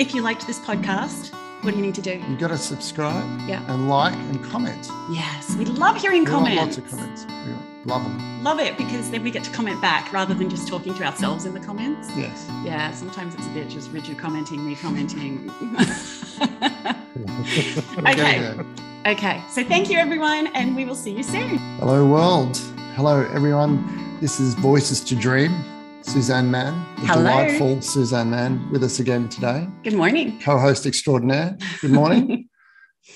If you liked this podcast, what do you need to do? You've got to subscribe Yeah. and like and comment. Yes, we love hearing We comments. want lots of comments. We love them. Love it, because then we get to comment back rather than just talking to ourselves in the comments. Yes. Yeah, sometimes it's a bit just Richard commenting, me commenting. Okay, so thank you everyone, and we will see you soon. Hello world. Hello everyone. This is Voices to Dream. Suzanne Mann, the Hello. delightful Suzanne Mann, with us again today. Good morning. Co-host extraordinaire. Good morning.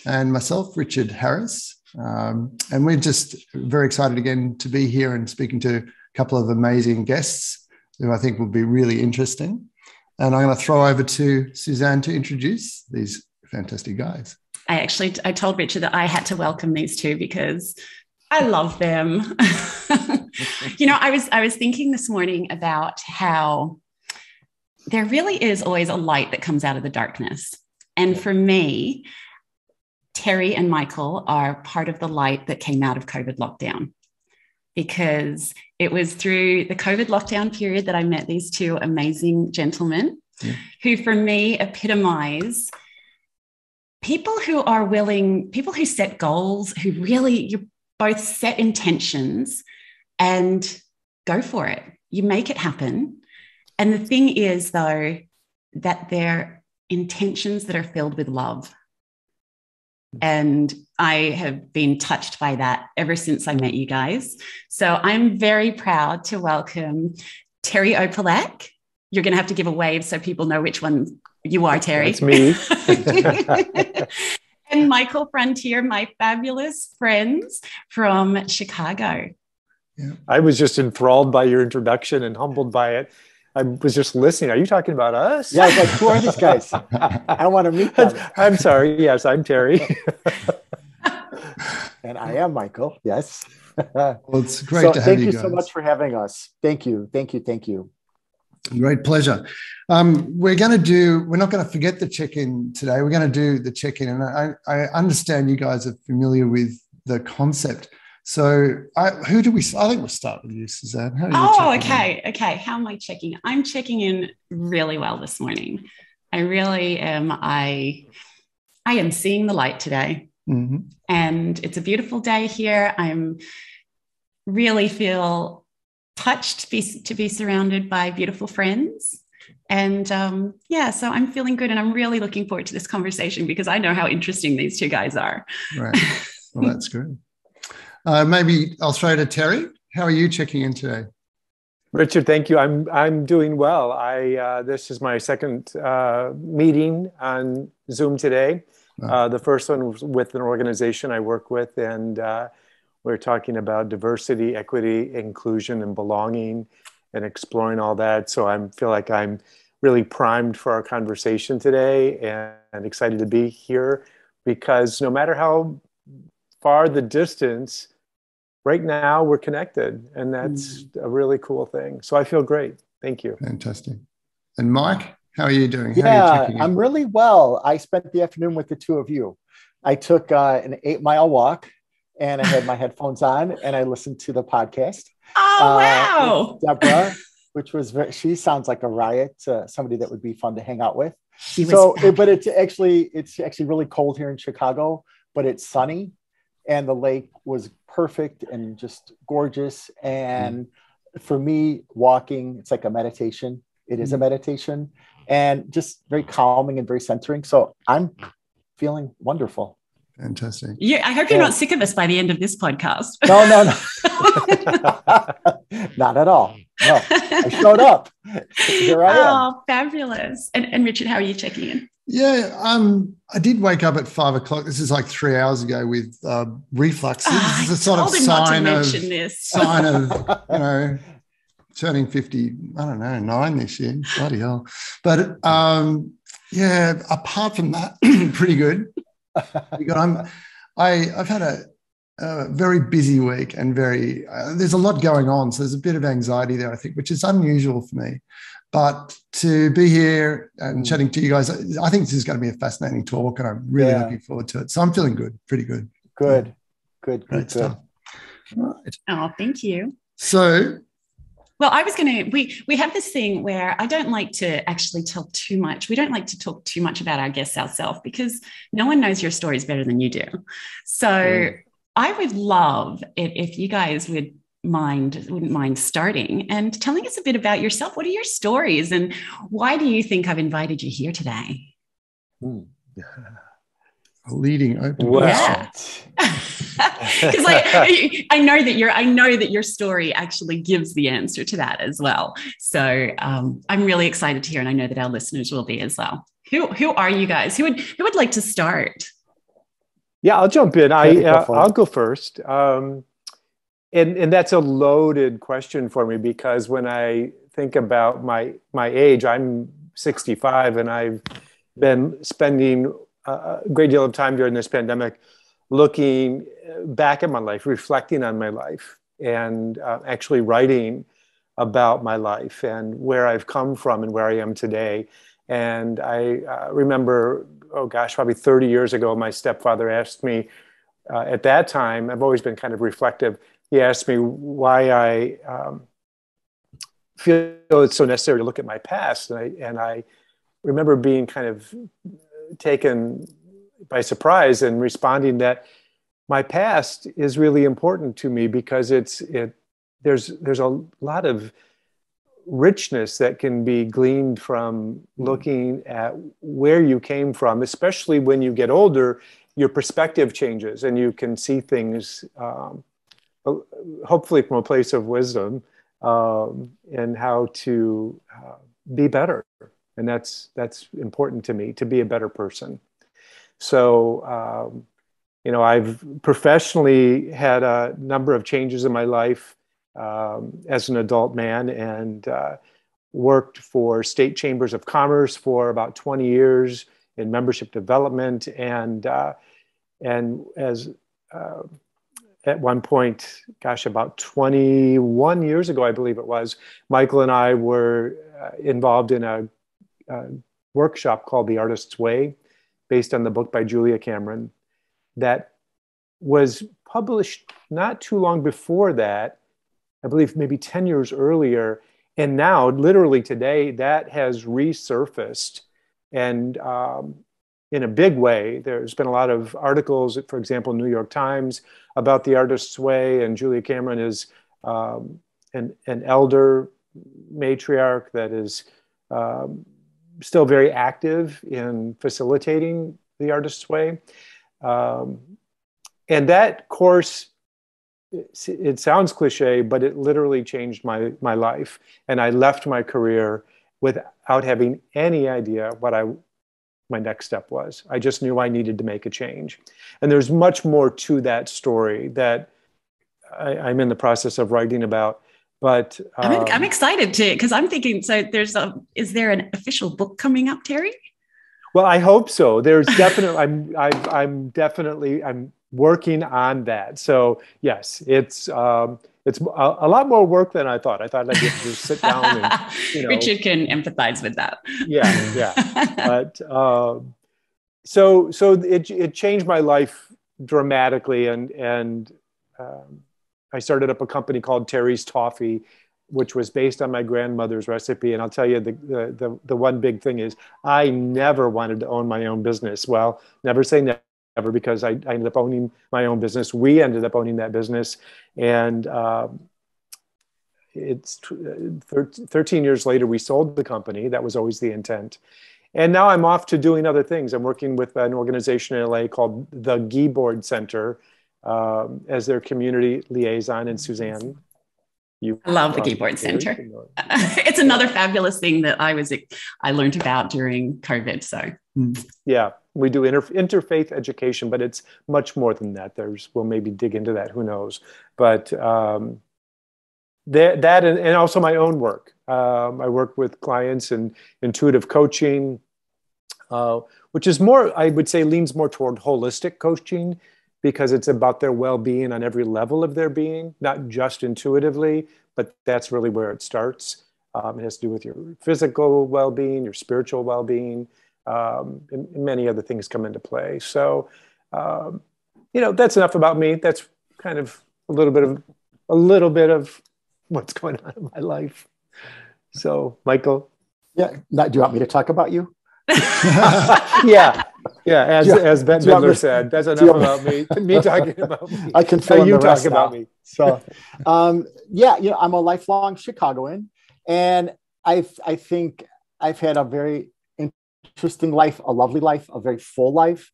And myself, Richard Harris. And we're just very excited again to be here and speaking to a couple of amazing guests who I think will be really interesting. And I'm going to throw over to Suzanne to introduce these fantastic guys. I told Richard that I had to welcome these two because I love them. You know, I was thinking this morning about how there really is always a light that comes out of the darkness. And for me, Terry and Michael are part of the light that came out of COVID lockdown, because it was through the COVID lockdown period that I met these two amazing gentlemen who, for me, epitomize people who are willing, people who set goals, who really, you both set intentions and go for it. You make it happen. And the thing is, though, that they're intentions that are filled with love. And I have been touched by that ever since I met you guys. So I'm very proud to welcome Terry Opalak. You're going to have to give a wave so people know which one you are, Terry. That's me. And Michael Frontier, my fabulous friends from Chicago. Yeah. I was just enthralled by your introduction and humbled by it. I was just listening. Are you talking about us? Yeah, I was like, who are these guys? I want to meet them. I'm sorry. Yes, I'm Terry. And I am Michael. Yes. Well, it's great to have you guys. Thank you so much for having us. Thank you. Great pleasure. We're not going to forget the check-in today. We're going to do the check-in. And I understand you guys are familiar with the concept. So I think we'll start with you, Suzanne. How are you checking in? Okay. How am I checking? I'm checking in really well this morning. I really am. I am seeing the light today. Mm-hmm. And it's a beautiful day here. I'm really feel touched to be surrounded by beautiful friends. And so I'm feeling good, and I'm really looking forward to this conversation because I know how interesting these two guys are. Right. Well, that's good. Maybe I'll throw to Terry. How are you checking in today? Richard, thank you. I'm doing well. This is my second meeting on Zoom today. Wow. The first one was with an organization I work with, and we're talking about diversity, equity, inclusion, and belonging, and exploring all that. So I feel like I'm really primed for our conversation today, and excited to be here, because no matter how far the distance, right now we're connected, and that's a really cool thing. So I feel great. Thank you. Fantastic. And Mike, how are you doing? How are you checking in? I'm really well. I spent the afternoon with the two of you. I took an 8-mile walk, and I had my headphones on, and I listened to the podcast. Oh, wow. With Deborah, which was she sounds like a riot, somebody that would be fun to hang out with. But it's actually really cold here in Chicago, but it's sunny, and the lake was perfect and just gorgeous. And for me, walking, it's like a meditation. It is a meditation, and just very calming and very centering. So I'm feeling wonderful. Fantastic. I hope you're not sick of us by the end of this podcast. No. Not at all. No, I showed up. Here I am. Oh, fabulous. And Richard, how are you checking in? Yeah, I did wake up at 5 o'clock. This is like 3 hours ago with reflux. This is a sort of sign of turning 50. I don't know, 9 this year. Bloody hell! But apart from that, pretty good. I've had a very busy week, and there's a lot going on. So there's a bit of anxiety there, I think, which is unusual for me. But to be here and chatting to you guys, I think this is going to be a fascinating talk, and I'm really looking forward to it. So I'm feeling good, pretty good. Good. Great stuff. Right. Oh, thank you. So Well, I was going to, we have this thing where I don't like to actually tell too much. We don't like to talk too much about our guests ourselves because no one knows your stories better than you do. So I would love it if you guys wouldn't mind starting and telling us a bit about yourself. What are your stories and why do you think I've invited you here today? A leading open question. Because I know that your story actually gives the answer to that as well. So I'm really excited to hear, and I know that our listeners will be as well. Who are you guys? Who would like to start? Yeah, I'll jump in. I'll go first. And that's a loaded question for me because when I think about my age, I'm 65, and I've been spending a great deal of time during this pandemic looking back at my life, reflecting on my life, and actually writing about my life and where I've come from and where I am today. And I remember, probably 30 years ago, my stepfather asked me, at that time, I've always been kind of reflective. He asked me why I feel it's so necessary to look at my past. And I remember being kind of taken by surprise and responding that my past is really important to me because there's a lot of richness that can be gleaned from looking at where you came from, especially when you get older. Your perspective changes and you can see things hopefully from a place of wisdom and how to be better. And that's important to me, to be a better person. So, I've professionally had a number of changes in my life as an adult man, and worked for state chambers of commerce for about 20 years in membership development. And as at one point, about 21 years ago, I believe it was, Michael and I were involved in a workshop called The Artist's Way, based on the book by Julia Cameron, that was published not too long before that, I believe maybe 10 years earlier. And now, literally today, that has resurfaced. And in a big way, there's been a lot of articles, for example, New York Times, about The Artist's Way. And Julia Cameron is an elder matriarch that is still very active in facilitating The Artist's Way. And that course, it sounds cliche, but it literally changed my life. And I left my career without having any idea what my next step was. I just knew I needed to make a change. And there's much more to that story that I'm in the process of writing about. But I'm excited to, because I'm thinking, so is there an official book coming up, Terry? Well, I hope so. There's definitely, I'm working on that. So yes, it's a lot more work than I thought. I thought I'd just sit down and, Richard can empathize with that. Yeah. But so it changed my life dramatically, and I started up a company called Terry's Toffee, which was based on my grandmother's recipe. And I'll tell you, the one big thing is I never wanted to own my own business. Well, never say never, because I ended up owning my own business. We ended up owning that business. And it's 13 years later, we sold the company. That was always the intent. And now I'm off to doing other things. I'm working with an organization in LA called the Gee-Board Center as their community liaison. And Suzanne, I love the Gee-Board Center. It's another fabulous thing that I learned about during COVID. So yeah, we do interfaith education, but it's much more than that. We'll maybe dig into that. Who knows? But that and also my own work. I work with clients in intuitive coaching, which is more, I would say, leans more toward holistic coaching, because it's about their well-being on every level of their being, not just intuitively, but that's really where it starts. It has to do with your physical well-being, your spiritual well-being, and many other things come into play. So, that's enough about me. That's kind of a little bit of what's going on in my life. So, Michael. Yeah. Do you want me to talk about you? Yeah. As Bette Midler said, that's enough about me. Me talking about me. I can fill in the rest about me. So, yeah, I'm a lifelong Chicagoan, and I think I've had a very interesting life, a lovely life, a very full life.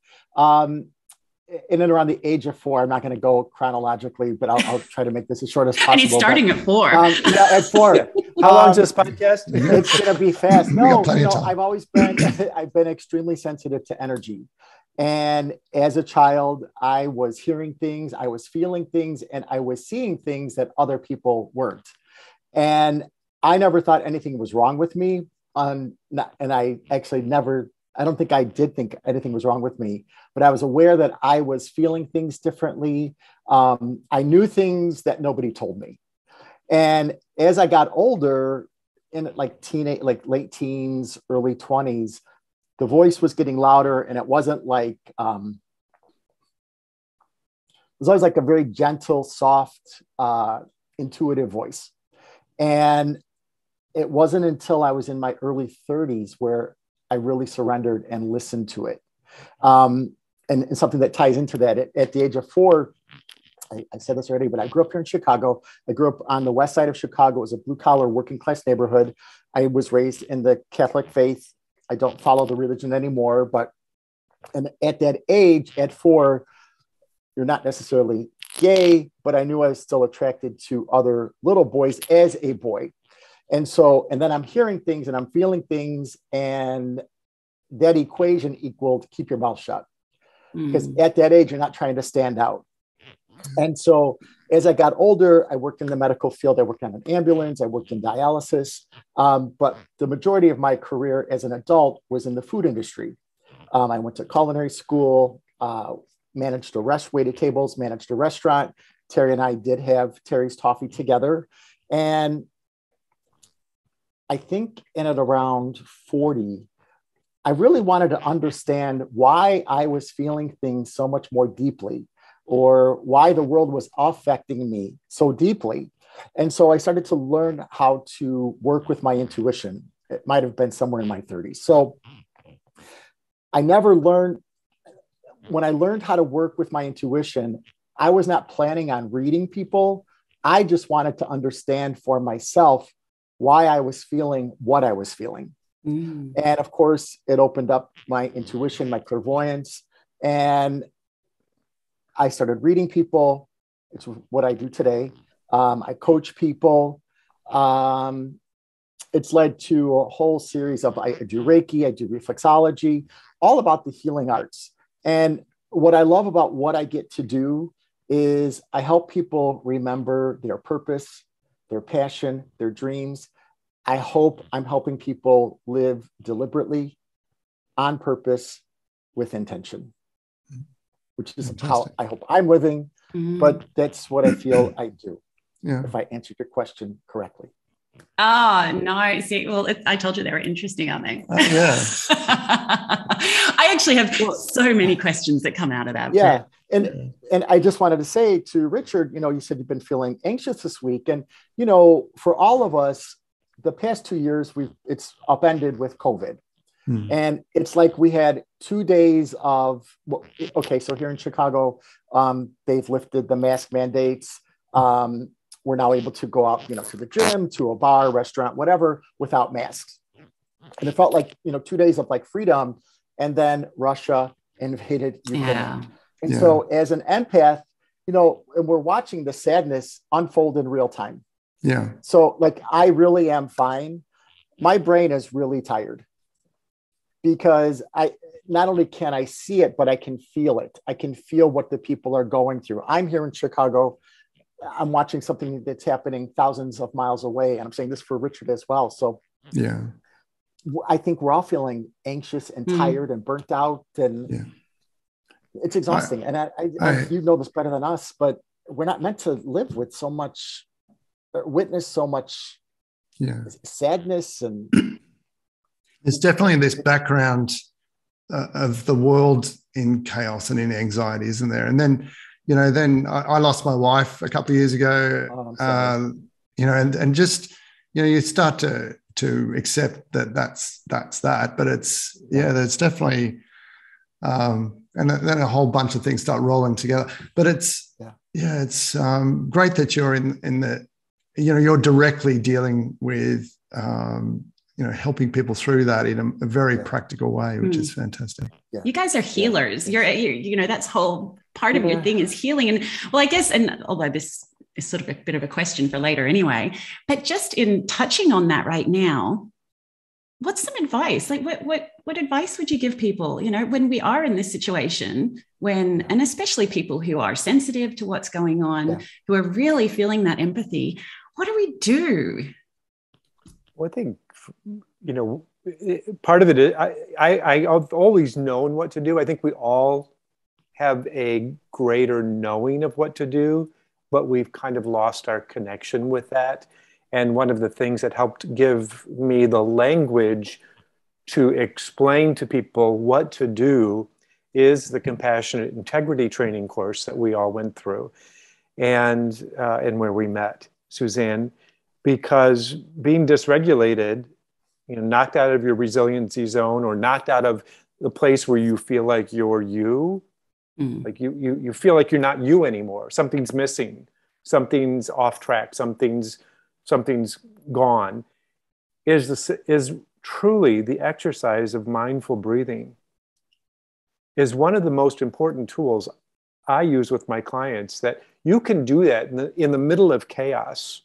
In and around the age of 4, I'm not going to go chronologically, but I'll try to make this as short as possible. And he's starting at 4. Yeah, at 4. Yeah. How long is this podcast? It's going to be fast. No, I've always been, I've been extremely sensitive to energy. And as a child, I was hearing things, I was feeling things, and I was seeing things that other people weren't. And I never thought anything was wrong with me. And I actually never, I don't think I did think anything was wrong with me, but I was aware that I was feeling things differently. I knew things that nobody told me. And as I got older, in like late teens, early 20s, the voice was getting louder, and it wasn't like, it was always like a very gentle, soft, intuitive voice. And it wasn't until I was in my early 30s where I really surrendered and listened to it. And something that ties into that, at the age of 4, I said this already, but I grew up here in Chicago. I grew up on the west side of Chicago. It was a blue-collar, working-class neighborhood. I was raised in the Catholic faith. I don't follow the religion anymore, and at that age, at 4, you're not necessarily gay, but I knew I was still attracted to other little boys as a boy. And then I'm hearing things and I'm feeling things, and that equation equaled keep your mouth shut. Because at that age, you're not trying to stand out. And so as I got older, I worked in the medical field. I worked on an ambulance. I worked in dialysis. But the majority of my career as an adult was in the food industry. I went to culinary school, waited tables, managed a restaurant. Terry and I did have Terry's Toffee together. And I think at around 40, I really wanted to understand why I was feeling things so much more deeply, or why the world was affecting me so deeply. And so I started to learn how to work with my intuition. It might have been somewhere in my 30s. So when I learned how to work with my intuition, I was not planning on reading people. I just wanted to understand for myself why I was feeling what I was feeling. And of course, it opened up my intuition, my clairvoyance, and I started reading people. It's what I do today. I coach people. It's led to a whole series of, I do Reiki, I do reflexology, all about the healing arts. And what I love about what I get to do is I help people remember their purpose, their passion, their dreams. I hope I'm helping people live deliberately, on purpose, with intention, which is how I hope I'm living, but that's what I feel I do. Yeah. If I answered your question correctly. Oh, no. See, well, I told you they were interesting, aren't they? Yeah. I actually have so many questions that come out of that. Yeah. And I just wanted to say to Richard, you said you've been feeling anxious this week. And, for all of us, the past 2 years, it's upended with COVID. And it's like we had 2 days of, so here in Chicago, they've lifted the mask mandates. We're now able to go out, to the gym, to a bar, restaurant, whatever, without masks. And it felt like, 2 days of like freedom. And then Russia invaded Ukraine. Yeah. And so as an empath, and we're watching the sadness unfold in real time. Yeah. So like, I really am fine. My brain is really tired because not only can I see it, but I can feel it. I can feel what the people are going through. I'm here in Chicago. I'm watching something that's happening thousands of miles away. And I'm saying this for Richard as well. So yeah, I think we're all feeling anxious and tired and burnt out, and it's exhausting. You know this better than us, but we're not meant to live with so much, witness so much sadness. And there's definitely this background of the world in chaos and in anxiety, isn't there? And then, then I lost my wife a couple of years ago and just, you start to accept that that's that, but there's definitely, and then a whole bunch of things start rolling together. But it's great that you're in the, you're directly dealing with, helping people through that in a very practical way, which is fantastic. Yeah. You guys are healers. You're that's whole part of your thing is healing. And well, I guess, and although this is sort of a bit of a question for later anyway, but just in touching on that right now, what's some advice? Like what advice would you give people, when we are in this situation, and especially people who are sensitive to what's going on, who are really feeling that empathy, what do we do? Well, I think, part of it is I've always known what to do. I think we all have a greater knowing of what to do, but we've kind of lost our connection with that. And one of the things that helped give me the language to explain to people what to do is the compassionate integrity training course that we all went through, and where we met Suzanne, because being dysregulated, knocked out of your resiliency zone, or knocked out of the place where you feel like you're you, like you feel like you're not you anymore. Something's missing, something's off track, something's gone, is truly the exercise of mindful breathing. Is one of the most important tools I use with my clients, that you can do that in the middle of chaos,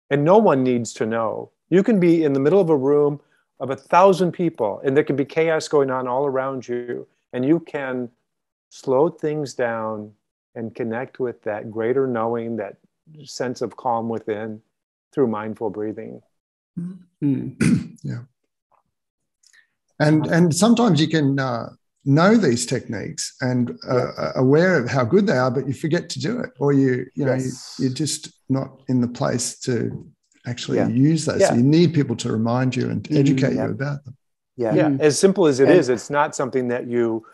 and no one needs to know. You can be in the middle of a room of 1,000 people, and there can be chaos going on all around you, and you can slow things down and connect with that greater knowing, that sense of calm within, through mindful breathing. Yeah. And sometimes you can know these techniques and aware of how good they are, but you forget to do it, or you're just not in the place to actually use those. So you need people to remind you and educate you about them. Yeah. As simple as it is, it's not something that you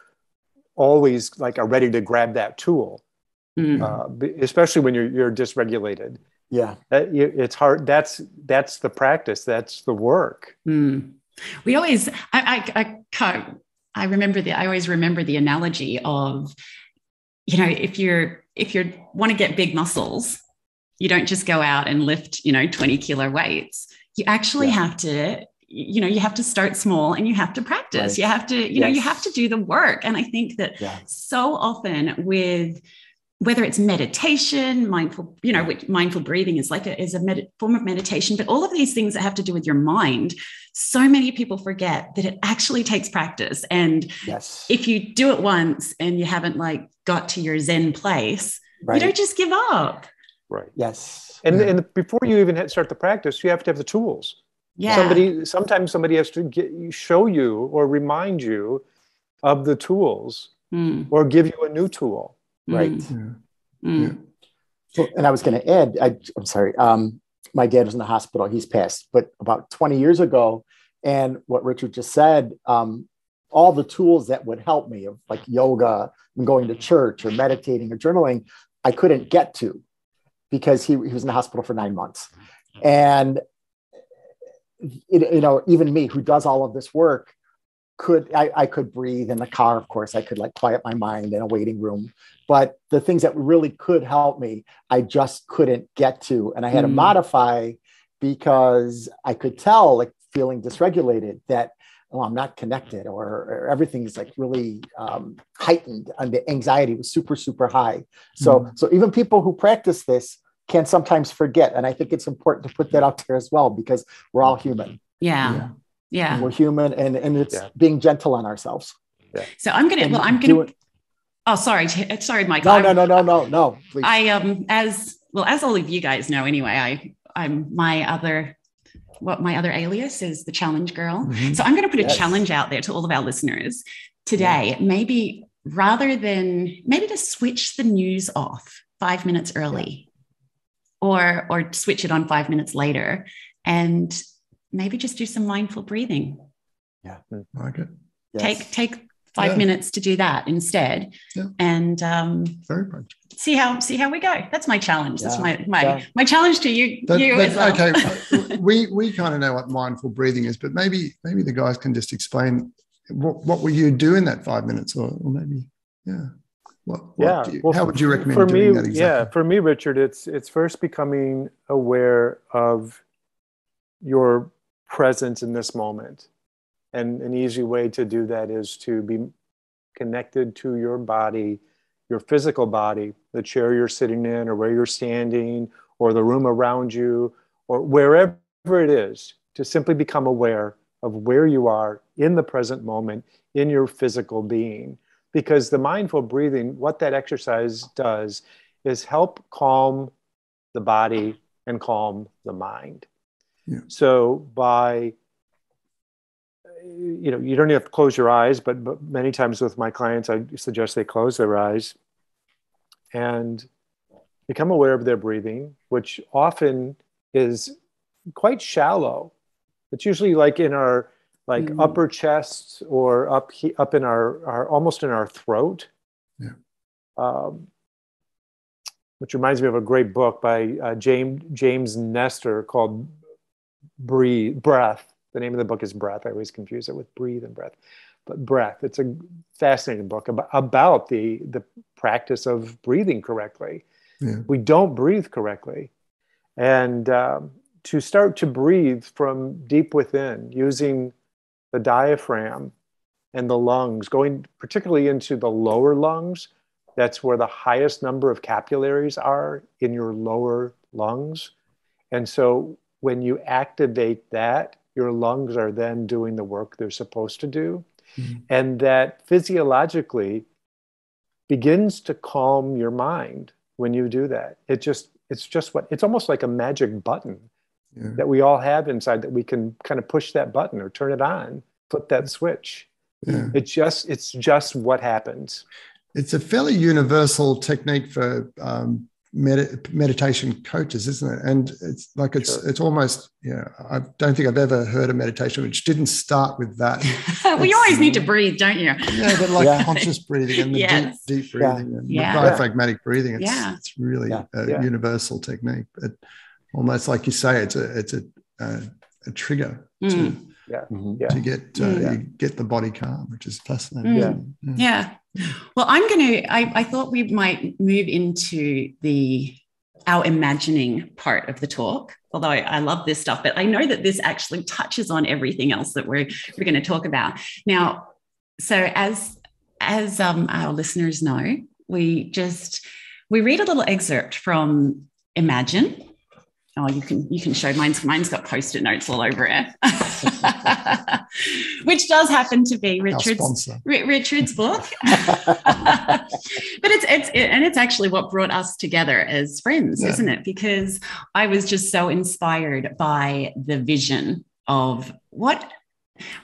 always are ready to grab that tool, especially when you're dysregulated. Yeah, it's hard. That's the practice. That's the work. We always, I always remember the analogy of, if you want to get big muscles, you don't just go out and lift, 20 kilo weights. You actually have to, you have to start small, and you have to practice. Right. You have to, you have to do the work. And I think that so often with, whether it's meditation, mindful, which mindful breathing is a form of meditation, but all of these things that have to do with your mind, so many people forget that it actually takes practice. And if you do it once and you haven't got to your Zen place, you don't just give up. Right. Yes. And before you even start the practice, you have to have the tools. Yeah. Sometimes somebody has to show you or remind you of the tools, or give you a new tool. Right. Well, and I was going to add, I'm sorry, my dad was in the hospital. He's passed, but about 20 years ago, and what Richard just said, all the tools that would help me, of yoga and going to church or meditating or journaling, I couldn't get to, because he was in the hospital for 9 months. And, even me, who does all of this work, I could breathe in the car. Of course, I could quiet my mind in a waiting room, but the things that really could help me, I just couldn't get to. And I had to modify, because I could tell, feeling dysregulated, that, I'm not connected, or everything's really heightened, and the anxiety was super, super high. So even people who practice this can sometimes forget. And I think it's important to put that out there as well, because we're all human. Yeah. We're human, and it's being gentle on ourselves. Yeah. So I'm going to, oh, sorry, Mike. No, please. As all of you guys know, anyway, I'm my other alias is the challenge girl. So I'm going to put a challenge out there to all of our listeners today. Maybe to switch the news off 5 minutes early, or switch it on 5 minutes later, and maybe just do some mindful breathing. Like it. Take 5 minutes to do that instead. And very practical. See how we go. That's my challenge. That's my challenge to you. As well. Okay, we kind of know what mindful breathing is, but maybe the guys can just explain what will you do in that 5 minutes, or maybe how would you recommend doing that exactly? Yeah, for me, Richard, it's first becoming aware of your presence in this moment. And an easy way to do that is to be connected to your body, your physical body, the chair you're sitting in, or where you're standing, or the room around you, or wherever it is, to simply become aware of where you are in the present moment in your physical being. Because the mindful breathing, what that exercise does is help calm the body and calm the mind. Yeah. So by, you don't even have to close your eyes, but many times with my clients, I suggest they close their eyes and become aware of their breathing, which often is quite shallow. It's usually like in our upper chest or up in our almost in our throat. Yeah. Which reminds me of a great book by James Nestor called Breath. The name of the book is Breath. I always confuse it with breathe and breath. But Breath. It's a fascinating book about the practice of breathing correctly. Yeah. We don't breathe correctly. And to start to breathe from deep within, using the diaphragm and the lungs, going particularly into the lower lungs, that's where the highest number of capillaries are in your lower lungs. And so when you activate that, your lungs are then doing the work they're supposed to do. Mm-hmm. And that physiologically begins to calm your mind when you do that. It's almost like a magic button that we all have inside, that we can kind of push that button or turn it on, flip that switch. Yeah. It's just what happens. It's a fairly universal technique for meditation coaches, isn't it? And it's like it's almost, I don't think I've ever heard a meditation which didn't start with that. Well, you always need to breathe, don't you? Yeah, but like conscious breathing and the deep breathing and diaphragmatic breathing. It's really a universal technique. But almost like you say, it's a trigger to get the body calm, which is fascinating. Yeah. Well, I thought we might move into our imagining part of the talk, although I love this stuff, but I know that this actually touches on everything else that we're going to talk about. Now, so as our listeners know, we read a little excerpt from Imagine. Oh, you can show mine's got Post-it notes all over it, which does happen to be Richard's book. But it's actually what brought us together as friends, isn't it? Because I was just so inspired by the vision of what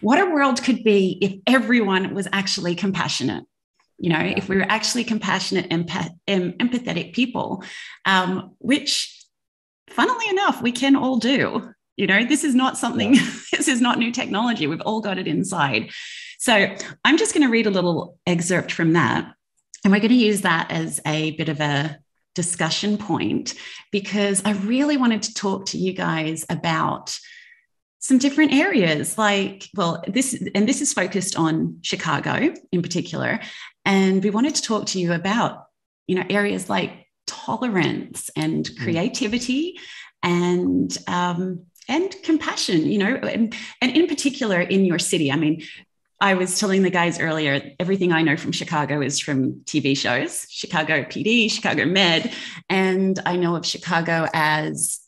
a world could be if everyone was actually compassionate. If we were actually compassionate, empathetic people, which, funnily enough, we can all do. This is not something, this is not new technology. We've all got it inside. So I'm just going to read a little excerpt from that. And we're going to use that as a bit of a discussion point, because I really wanted to talk to you guys about some different areas. This is focused on Chicago in particular. And we wanted to talk to you about, areas like tolerance and creativity and compassion, and in particular in your city. I mean, I was telling the guys earlier, everything I know from Chicago is from TV shows, Chicago PD, Chicago Med, and I know of Chicago as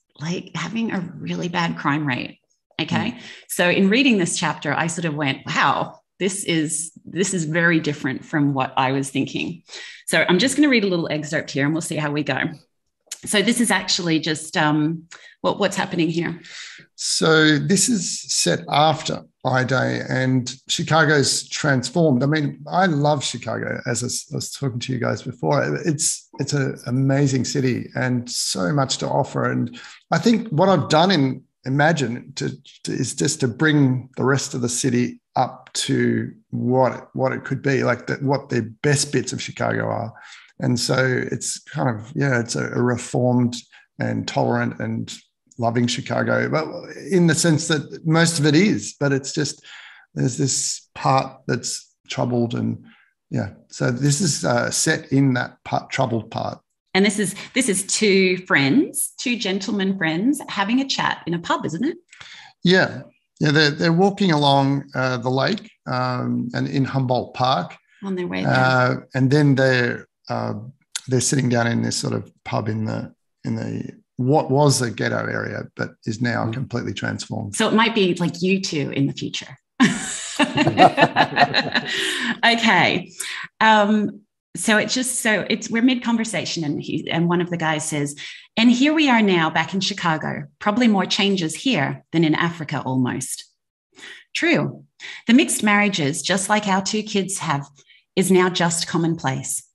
having a really bad crime rate. Okay. So in reading this chapter, I sort of went, wow, this is very different from what I was thinking. So I'm just going to read a little excerpt here and we'll see how we go. So this is actually just what's happening here. So this is set after I-Day and Chicago's transformed. I mean, I love Chicago, as I was talking to you guys before. It's an amazing city and so much to offer. And I think what I've done in Imagine is just to bring the rest of the city up to what it could be, like what the best bits of Chicago are. And so it's kind of, it's a reformed and tolerant and loving Chicago, but in the sense that most of it is, but it's just, there's this part that's troubled. And so this is set in that troubled part. And this is two gentlemen friends having a chat in a pub, isn't it? Yeah. They're walking along the lake and in Humboldt Park on their way there. And then they're sitting down in this sort of pub in the what was a ghetto area, but is now completely transformed. So it might be like you two in the future. Okay. We're mid-conversation and one of the guys says, and here we are now back in Chicago, probably more changes here than in Africa almost. True. The mixed marriages, just like our two kids have, is now just commonplace.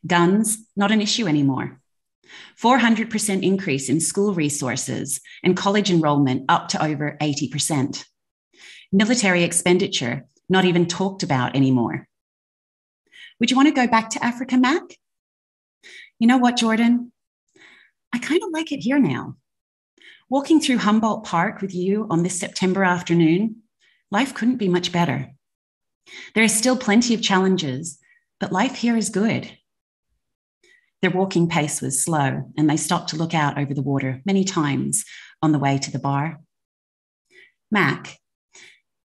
Guns, not an issue anymore. 400% increase in school resources and college enrollment up to over 80%. Military expenditure, not even talked about anymore. Would you want to go back to Africa, Mac? You know what, Jordan? I kind of like it here now. Walking through Humboldt Park with you on this September afternoon, life couldn't be much better. There is still plenty of challenges, but life here is good. Their walking pace was slow, and they stopped to look out over the water many times on the way to the bar. Mac,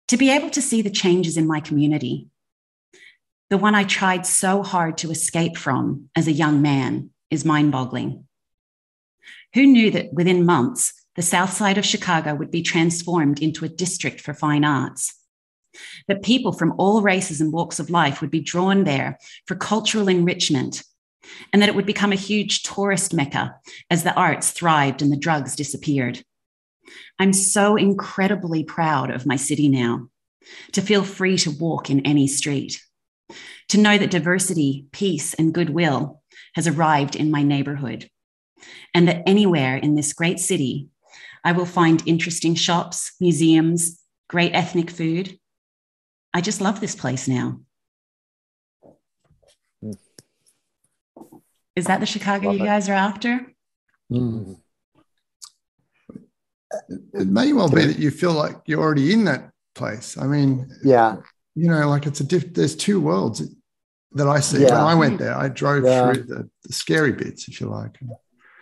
to be able to see the changes in my community, the one I tried so hard to escape from as a young man, is mind-boggling. Who knew that within months, the south side of Chicago would be transformed into a district for fine arts? That people from all races and walks of life would be drawn there for cultural enrichment, and that it would become a huge tourist mecca as the arts thrived and the drugs disappeared. I'm so incredibly proud of my city now, to feel free to walk in any street, to know that diversity, peace, and goodwill has arrived in my neighborhood, and that anywhere in this great city, I will find interesting shops, museums, great ethnic food. I just love this place now. Is that the Chicago you guys are after? Mm. It may well be that you feel like you're already in that place. I mean, like there's two worlds that I see. When I went there, I drove through the scary bits, if you like.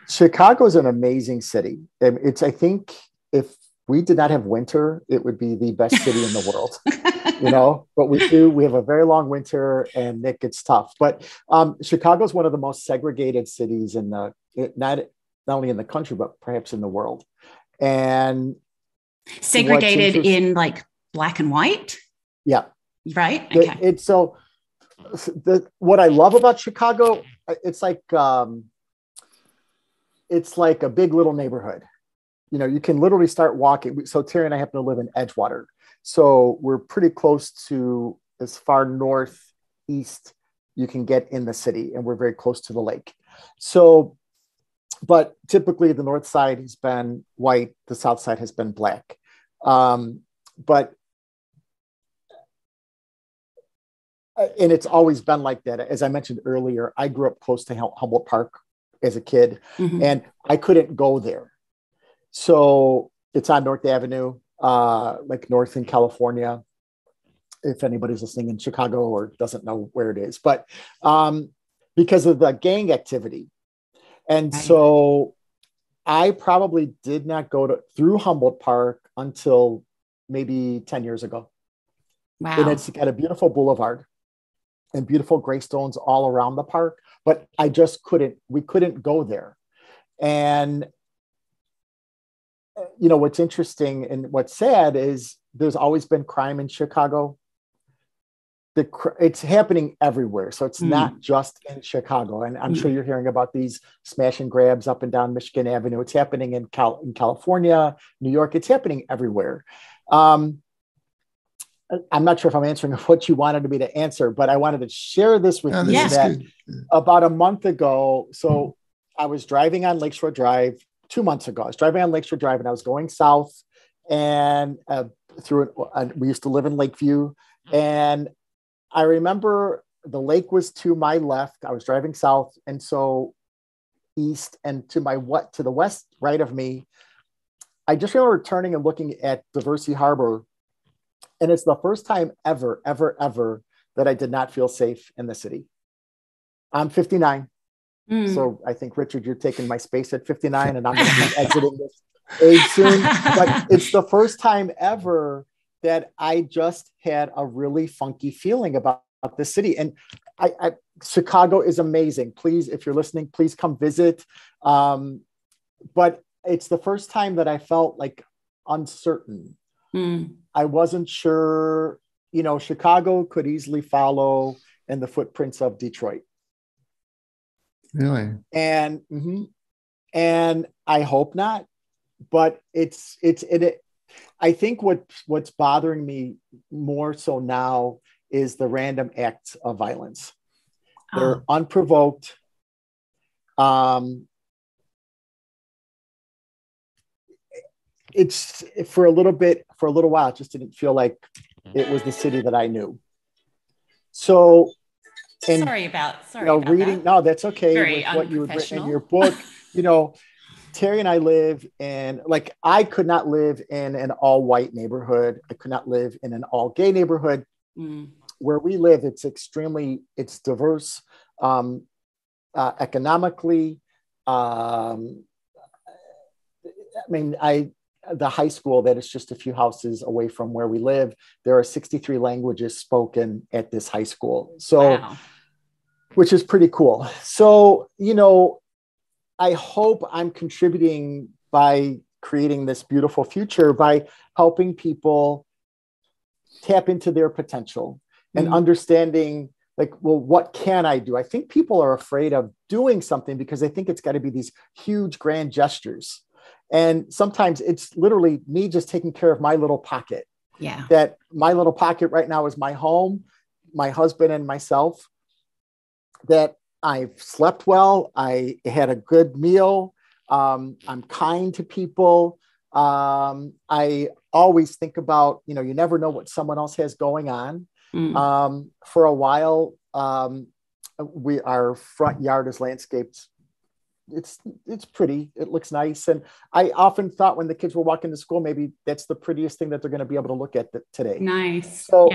Chicago is an amazing city. I think if we did not have winter, it would be the best city in the world. But we do. We have a very long winter, and it gets tough. But Chicago is one of the most segregated cities not only in the country, but perhaps in the world. And segregated in like black and white. Yeah. Right. Okay. It's so. What I love about Chicago, it's like a big little neighborhood. You can literally start walking. So Terry and I happen to live in Edgewater. So we're pretty close to as far northeast you can get in the city, and we're very close to the lake. So, but typically the north side has been white, the south side has been black. And it's always been like that. As I mentioned earlier, I grew up close to Humboldt Park as a kid, and I couldn't go there. So it's on North Avenue, like north in California, if anybody's listening in Chicago or doesn't know where it is, but because of the gang activity. And so I probably did not go through Humboldt Park until maybe 10 years ago. Wow. And it's got a beautiful boulevard and beautiful gravestones all around the park, but we couldn't go there. And what's interesting and what's sad is there's always been crime in Chicago. It's happening everywhere. So it's not just in Chicago. And I'm sure you're hearing about these smash and grabs up and down Michigan Avenue. It's happening in California, New York. It's happening everywhere. I'm not sure if I'm answering what you wanted me to answer, but I wanted to share this with you that about a month ago. So I was driving on Lakeshore Drive 2 months ago. I was driving on Lakeshore Drive and I was going south, and a we used to live in Lakeview, and I remember the lake was to my left. I was driving south, and so east, and to the west, right of me. I just remember turning and looking at Diversey Harbor, and it's the first time ever, ever, ever that I did not feel safe in the city. I'm 59. So I think, Richard, you're taking my space at 59, and I'm going to be exiting this age soon. But it's the first time ever that I just had a really funky feeling about the city. And Chicago is amazing. Please, if you're listening, please come visit. But it's the first time that I felt like uncertain. I wasn't sure, Chicago could easily follow in the footprints of Detroit. Really? And I hope not, but I think what's bothering me more so now is the random acts of violence. They're unprovoked. It's for a little while, it just didn't feel like it was the city that I knew. So, sorry about reading. that. No, that's okay. Very with what you had written in your unprofessional. book, Terry and I live in, I could not live in an all white neighborhood. I could not live in an all gay neighborhood. Where we live, it's diverse, economically. The high school that is just a few houses away from where we live, there are 63 languages spoken at this high school. So, wow. Which is pretty cool. So, I hope I'm contributing by creating this beautiful future, by helping people tap into their potential and understanding, what can I do? I think people are afraid of doing something because they think it's got to be these huge, grand gestures. And sometimes it's literally me just taking care of my little pocket. Yeah. That my little pocket right now is my home, my husband and myself, that I've slept well. I had a good meal. I'm kind to people. I always think about, you never know what someone else has going on. For a while, our front yard is landscaped. It's pretty. It looks nice. And I often thought when the kids were walking to school, maybe that's the prettiest thing that they're going to be able to look at today. Nice. So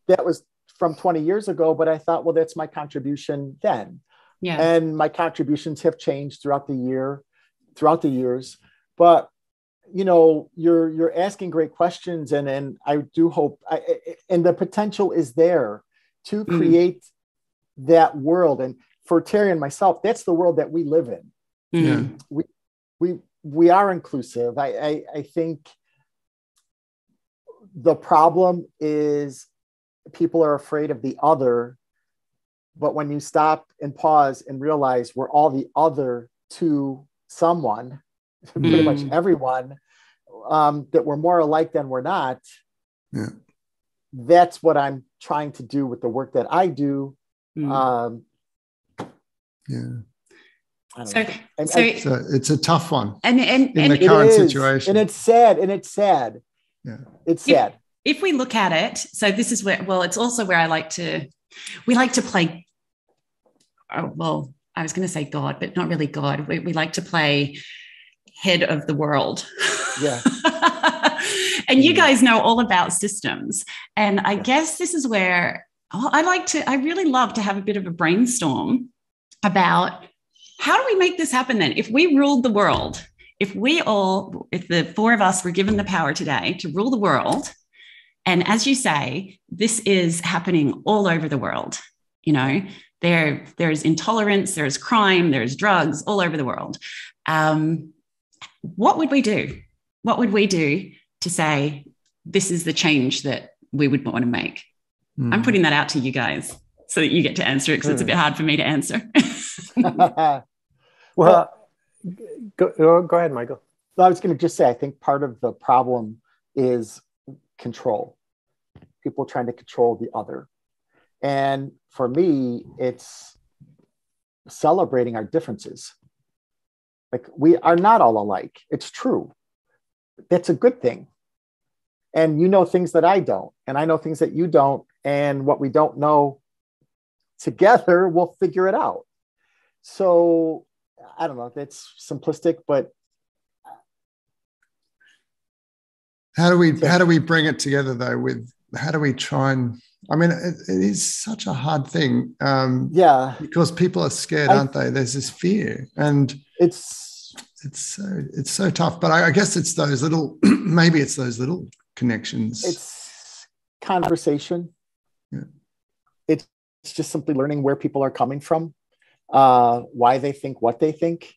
that was from 20 years ago, but I thought, well, that's my contribution then. Yeah. And my contributions have changed throughout the years. But, you're asking great questions, and I do hope, and the potential is there to create that world. And for Terry and myself, that's the world that we live in. Yeah. We are inclusive. I think the problem is people are afraid of the other, but when you stop and pause and realize we're all the other to someone, pretty much everyone, that we're more alike than we're not. Yeah. That's what I'm trying to do with the work that I do. Yeah. So it's a tough one, and in the current situation, and it's sad. Yeah, it's sad. If we look at it, so this is where, it's also where we like to play. Well, I was going to say God, but not really God. We like to play head of the world. Yeah. And you guys know all about systems, and I guess this is where I really love to have a bit of a brainstorm about how do we make this happen then? If we ruled the world, if the four of us were given the power today to rule the world, and as you say, this is happening all over the world, there's intolerance, there's crime, there's drugs all over the world. What would we do? What would we do to say, this is the change that we would want to make? I'm putting that out to you guys so that you get to answer it, because it's a bit hard for me to answer. Well, go ahead, Michael. I was going to just say, I think part of the problem is control. People trying to control the other. And for me, it's celebrating our differences. We are not all alike. It's true. That's a good thing. And you know things that I don't, and I know things that you don't. And what we don't know together, we'll figure it out. So I don't know, that's simplistic, but how do we bring it together though? How do we try and, I mean, it is such a hard thing. Because people are scared, aren't they? There's this fear, and it's so tough. But I guess it's those little, maybe it's those little connections. It's conversation. Yeah. It's just simply learning where people are coming from, why they think what they think.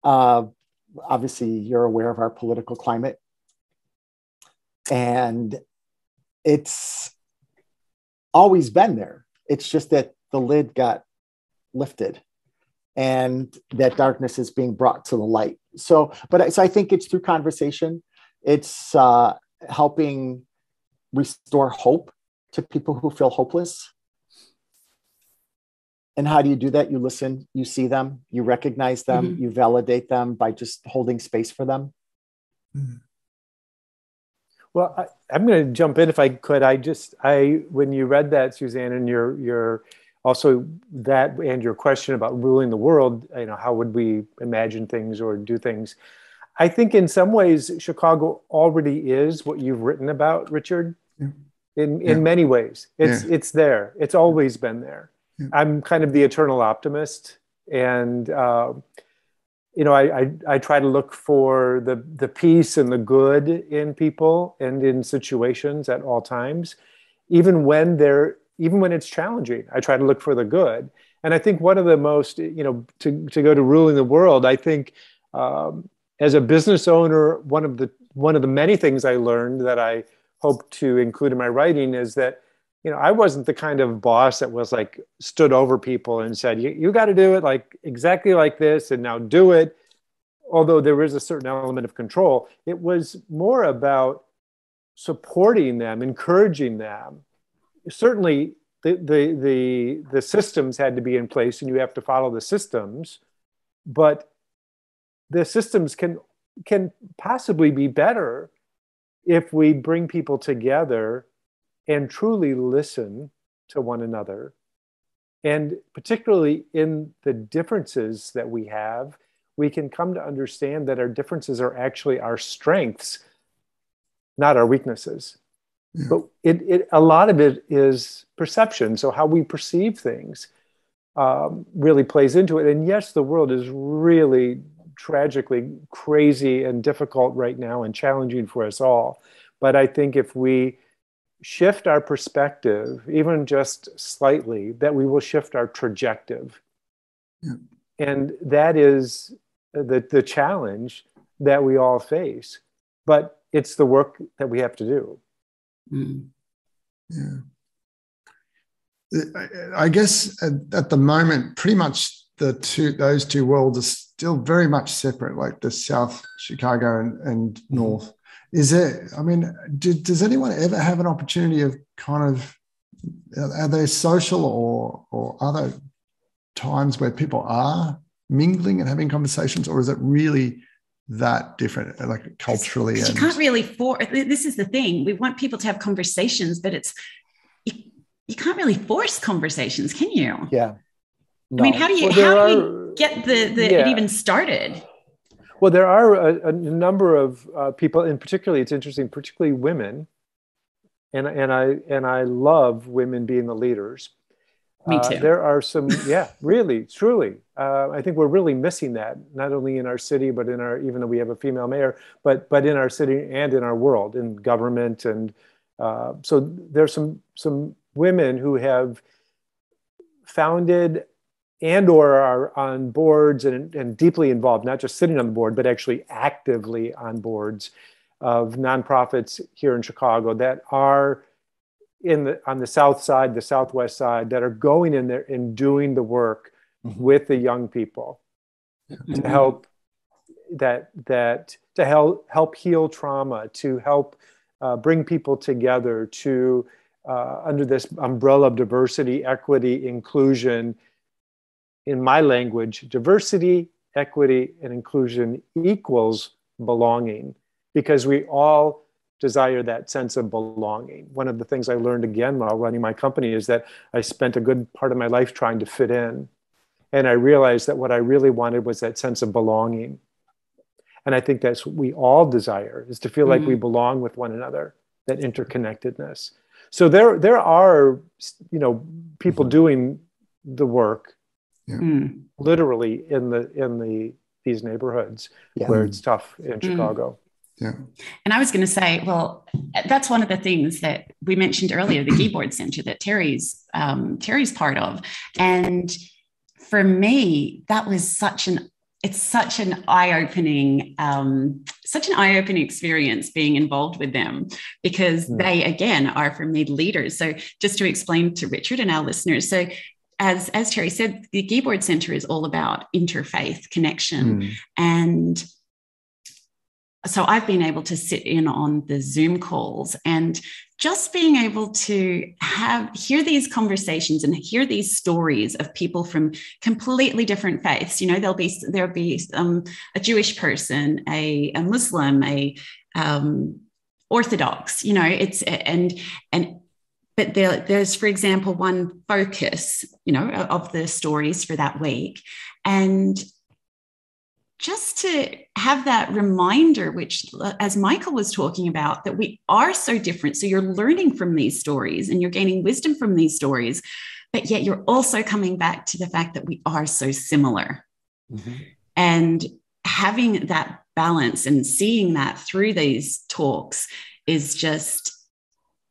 Obviously, you're aware of our political climate. And it's always been there. It's just that the lid got lifted and that darkness is being brought to the light. So I think it's through conversation. It's helping restore hope to people who feel hopeless. And how do you do that? You listen, you see them, you recognize them, you validate them by just holding space for them. Mm-hmm. Well, I'm going to jump in if I could. When you read that, Suzanne, and your also that and your question about ruling the world, how would we imagine things or do things? I think in some ways Chicago already is what you've written about, Richard. Yeah. In many ways, it's there. It's always been there. Yeah. I'm kind of the eternal optimist, and I try to look for the peace and the good in people and in situations at all times, even when it's challenging. I try to look for the good. And I think one of the most, to go to ruling the world, I think as a business owner, one of the many things I learned that I hope to include in my writing is that, I wasn't the kind of boss that was like stood over people and said, you got to do it like exactly like this and now do it. Although there is a certain element of control, it was more about supporting them, encouraging them. Certainly the systems had to be in place and you have to follow the systems, but the systems can possibly be better if we bring people together and truly listen to one another. And particularly in the differences that we have, we can come to understand that our differences are actually our strengths, not our weaknesses. Yeah. But a lot of it is perception. So how we perceive things really plays into it. And yes, the world is really tragically crazy and difficult right now and challenging for us all. But I think if we shift our perspective, even just slightly, that we will shift our trajectory. Yeah. And that is the challenge that we all face. But it's the work that we have to do. Mm. Yeah. I guess at the moment, pretty much those two worlds are still very much separate, like the South Chicago and North. Is there, does anyone ever have an opportunity of are there social or other times where people are mingling and having conversations, or is it really that different, like culturally? You can't really this is the thing. We want people to have conversations, but you can't really force conversations, can you? Yeah. No. How do you get it even started? Well, there are a number of people, and particularly women, and I love women being the leaders. Me too. There are some, really, truly. I think we're really missing that, not only in our city, but even though we have a female mayor, but in our city and in our world, in government, and so there's some women who have founded and or are on boards and deeply involved, not just sitting on the board, but actually actively on boards of nonprofits here in Chicago that are on the south side, the southwest side, that are going in there and doing the work with the young people to help help heal trauma, to help bring people together, to under this umbrella of diversity, equity, inclusion. In my language, diversity, equity, and inclusion equals belonging, because we all desire that sense of belonging. One of the things I learned again while running my company is that I spent a good part of my life trying to fit in. And I realized that what I really wanted was that sense of belonging. And I think that's what we all desire, is to feel like we belong with one another, that interconnectedness. So there are, you know, people doing the work literally in these neighborhoods where it's tough in Chicago. Yeah. And I was going to say, well, that's one of the things that we mentioned earlier, the Keyboard Center that Terry's part of. And for me, that was such an eye-opening experience being involved with them, because they, again, are for me leaders. So just to explain to Richard and our listeners, so as Terry said, the Keyboard Center is all about interfaith connection. And so I've been able to sit in on the Zoom calls and just being able to hear these conversations and hear these stories of people from completely different faiths. You know, there'll be a Jewish person, a Muslim, a Orthodox. You know, but there's, for example, one focus, you know, of the stories for that week, and just to have that reminder, which, as Michael was talking about, that we are so different. So you're learning from these stories and you're gaining wisdom from these stories, but yet you're also coming back to the fact that we are so similar. And having that balance and seeing that through these talks is just,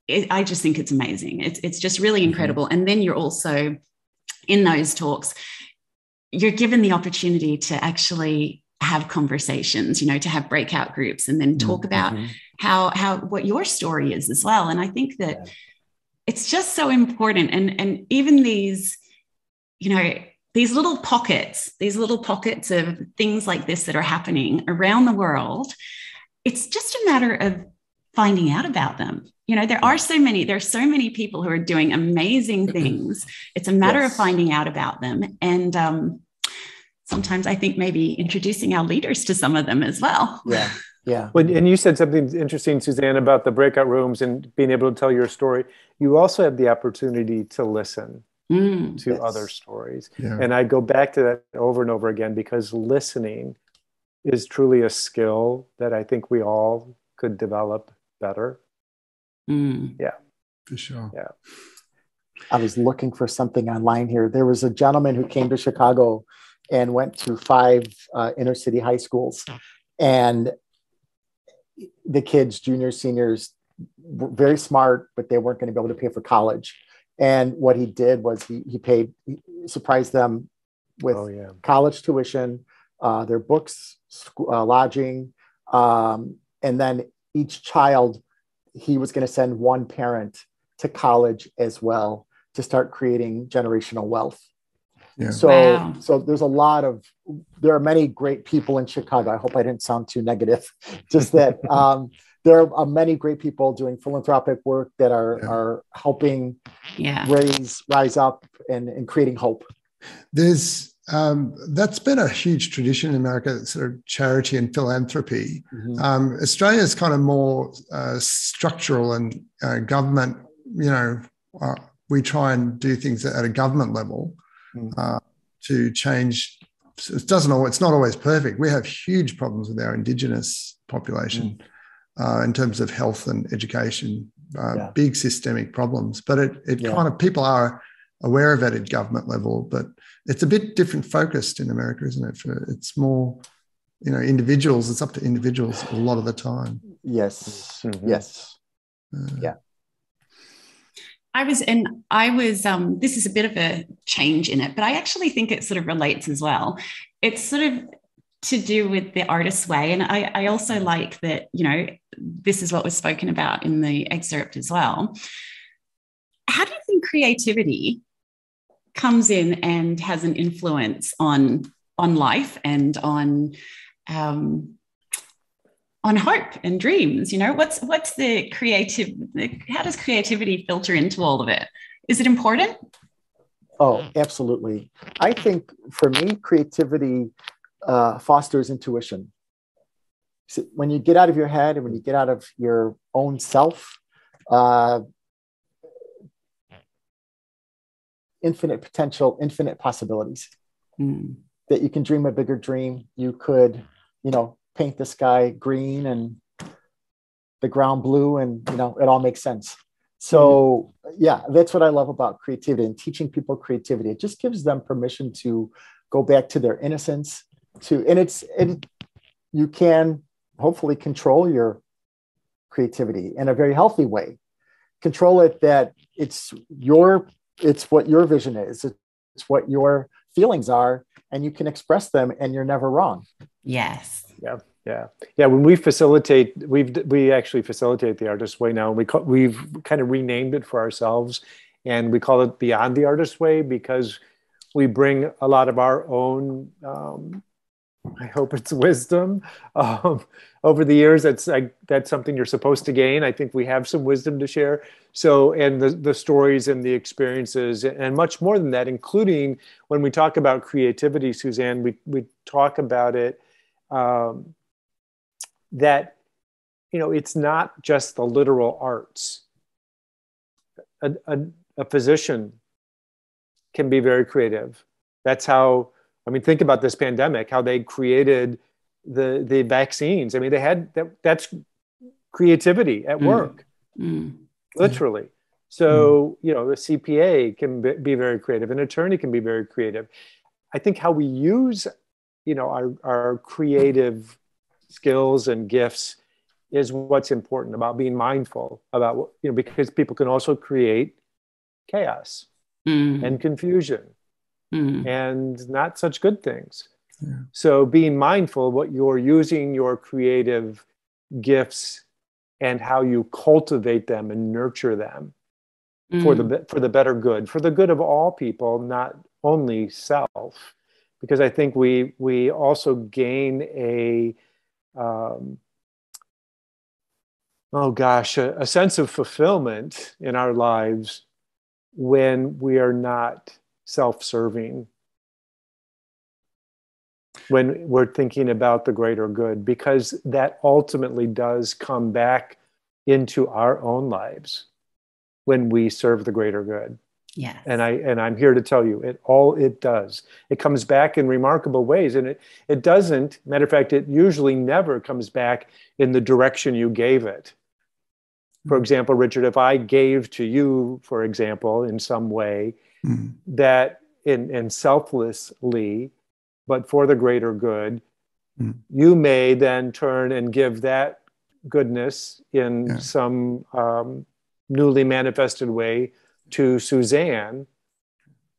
I just think it's amazing. It's just really incredible. And then you're also, in those talks, you're given the opportunity to actually have conversations, you know, to have breakout groups and then talk about how what your story is as well. And I think that it's just so important. And even these, you know, these little pockets of things like this that are happening around the world, it's just a matter of finding out about them. You know, there's so many people who are doing amazing things. It's a matter of finding out about them. And sometimes I think maybe introducing our leaders to some of them as well. Yeah. And you said something interesting, Suzanne, about the breakout rooms and being able to tell your story. You also have the opportunity to listen to other stories. And I go back to that over and over again, because listening is truly a skill that I think we all could develop better. Yeah, for sure. Yeah. I was looking for something online here. There was a gentleman who came to Chicago and went to 5 inner city high schools, and the kids, juniors, seniors, were very smart, but they weren't going to be able to pay for college. And what he did was he surprised them with college tuition, their books, lodging, and then each child, he was going to send one parent to college as well to start creating generational wealth. So there's there are many great people in Chicago. I hope I didn't sound too negative. Just that there are many great people doing philanthropic work that are helping rise up and creating hope. There's that's been a huge tradition in America, sort of charity and philanthropy. Australia is kind of more structural and government. You know, we try and do things at a government level to change. It's not always perfect. We have huge problems with our Indigenous population in terms of health and education, big systemic problems. But it kind of, people are aware of it at government level, but it's a bit different focused in America, isn't it? It's more, you know, individuals. It's up to individuals a lot of the time. Yes. Yeah. I was, this is a bit of a change in it, but I actually think it sort of relates as well. It's sort of to do with the artist's way. And I also like that, you know, this is what was spoken about in the excerpt as well. How do you think creativity comes in and has an influence on life and on hope and dreams? You know, what's the creative, how does creativity filter into all of it? Is it important? Oh, absolutely. I think for me, creativity fosters intuition. So when you get out of your head and when you get out of your own self, infinite potential, infinite possibilities. That you can dream a bigger dream. You could, paint the sky green and the ground blue, and it all makes sense. So yeah, that's what I love about creativity and teaching people creativity. It just gives them permission to go back to their innocence. And you can hopefully control your creativity in a very healthy way. Control it that it's what your vision is. It's what your feelings are, and you can express them, and you're never wrong. Yes. Yeah. When we actually facilitate the Artist Way now. We've kind of renamed it for ourselves, and we call it Beyond the Artist Way, because we bring a lot of our own, I hope it's wisdom. Over the years, that's something you're supposed to gain. I think we have some wisdom to share. So, and the stories and the experiences, and much more than that, including when we talk about creativity, Suzanne, we talk about it, that, it's not just the literal arts. A physician can be very creative. That's how, think about this pandemic, how they created the vaccines. That's creativity at work, literally. So, a CPA can be very creative. An attorney can be very creative. I think how we use, our creative skills and gifts is what's important, about being mindful about, because people can also create chaos and confusion and not such good things. Yeah. So being mindful what you're using your creative gifts and how you cultivate them and nurture them for the better good, for the good of all people, not only self. Because I think we also gain a sense of fulfillment in our lives when we are not self-serving, when we're thinking about the greater good, because that ultimately does come back into our own lives when we serve the greater good. Yeah. And I'm here to tell you, it does. It comes back in remarkable ways. And it doesn't, matter of fact, it usually never comes back in the direction you gave it. For example, Richard, if I gave to you, for example, in some way, that in selflessly, but for the greater good, you may then turn and give that goodness in some newly manifested way to Suzanne,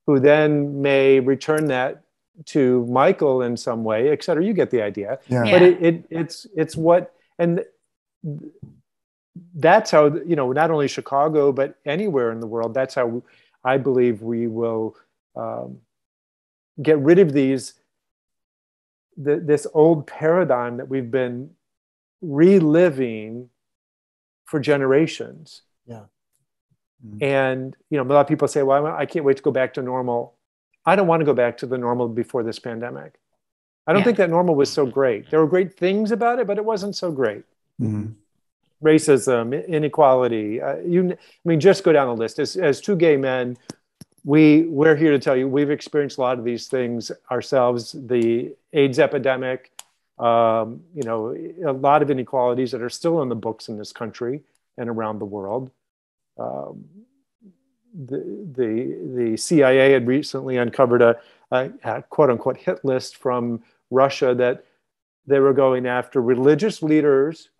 who then may return that to Michael in some way, et cetera. You get the idea. Yeah. But it's what, and that's how, not only Chicago, but anywhere in the world, that's how I believe we will get rid of this old paradigm that we've been reliving for generations. Yeah. And, a lot of people say, well, I can't wait to go back to normal. I don't want to go back to the normal before this pandemic. I don't think that normal was so great. There were great things about it, but it wasn't so great. Racism, inequality, just go down the list. As two gay men, we're here to tell you, we've experienced a lot of these things ourselves. The AIDS epidemic, a lot of inequalities that are still in the books in this country and around the world. The CIA had recently uncovered a quote unquote hit list from Russia that they were going after religious leaders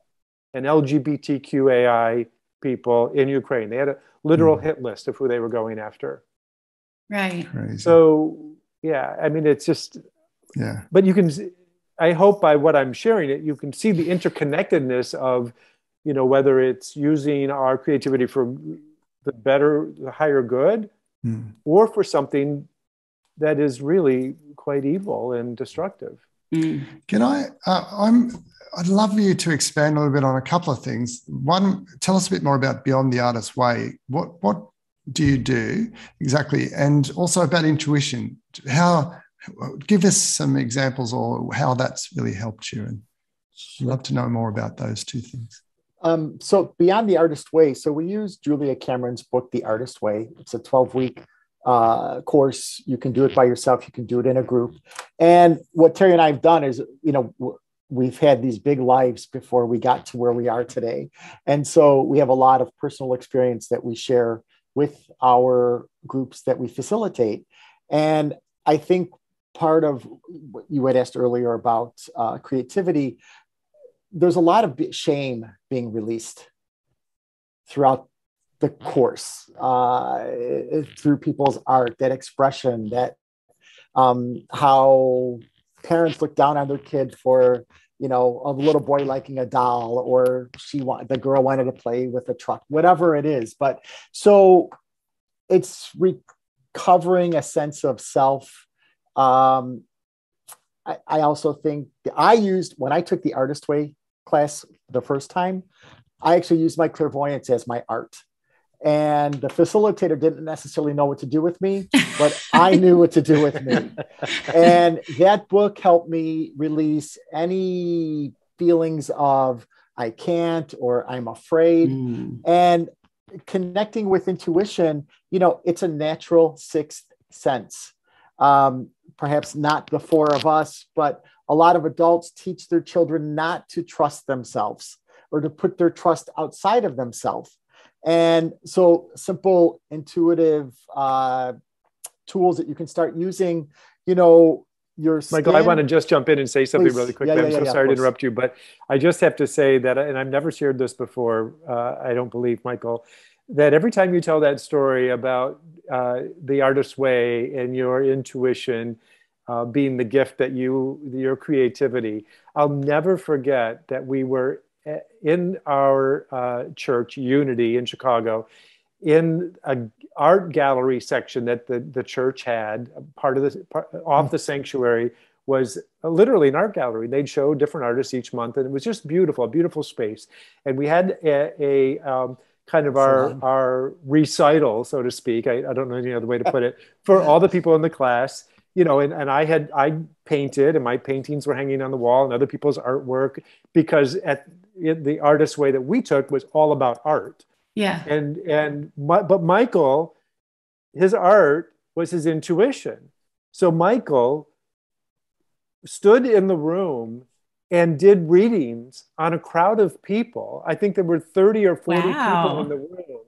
and LGBTQAI people in Ukraine. They had a literal hit list of who they were going after. Right. Crazy. So, it's just, but you can, I hope by what I'm sharing you can see the interconnectedness of, whether it's using our creativity for the higher good, or for something that is really quite evil and destructive. Can I'd love you to expand a little bit on a couple of things. One, tell us a bit more about Beyond the Artist Way. What do you do exactly? And also about intuition. Give us some examples or how that's really helped you. I'd love to know more about those two things. So Beyond the Artist Way. So we use Julia Cameron's book, The Artist Way. It's a 12-week course. You can do it by yourself. You can do it in a group. And what Terry and I have done is, we've had these big lives before we got to where we are today. And so we have a lot of personal experience that we share with our groups that we facilitate. And I think part of what you had asked earlier about creativity, there's a lot of shame being released throughout the course, through people's art, that expression, that how parents look down on their kid for, a little boy liking a doll, or the girl wanted to play with a truck, whatever it is. But so it's recovering a sense of self. I also think when I took the Artist Way class the first time, I actually used my clairvoyance as my art. And the facilitator didn't necessarily know what to do with me, but I knew what to do with me. And that book helped me release any feelings of I can't or I'm afraid. And connecting with intuition, it's a natural sixth sense. Perhaps not the four of us, but a lot of adults teach their children not to trust themselves or to put their trust outside of themselves. And so simple, intuitive tools that you can start using, Michael, I want to just jump in and say something really quickly. I'm so sorry to interrupt you, but I just have to say that, and I've never shared this before, I don't believe, Michael, that every time you tell that story about the Artist's Way and your intuition being the gift that your creativity, I'll never forget that we were in our church, Unity in Chicago, in an art gallery section that the church had, off the sanctuary was literally an art gallery. They'd show different artists each month, and it was just beautiful, a beautiful space. And we had a kind of our recital, so to speak. I don't know any other way to put it, for all the people in the class. And I painted, and my paintings were hanging on the wall, and other people's artwork, because the Artist's Way that we took was all about art. Yeah. But Michael, his art was his intuition. So Michael stood in the room and did readings on a crowd of people. I think there were 30 or 40 people in the room.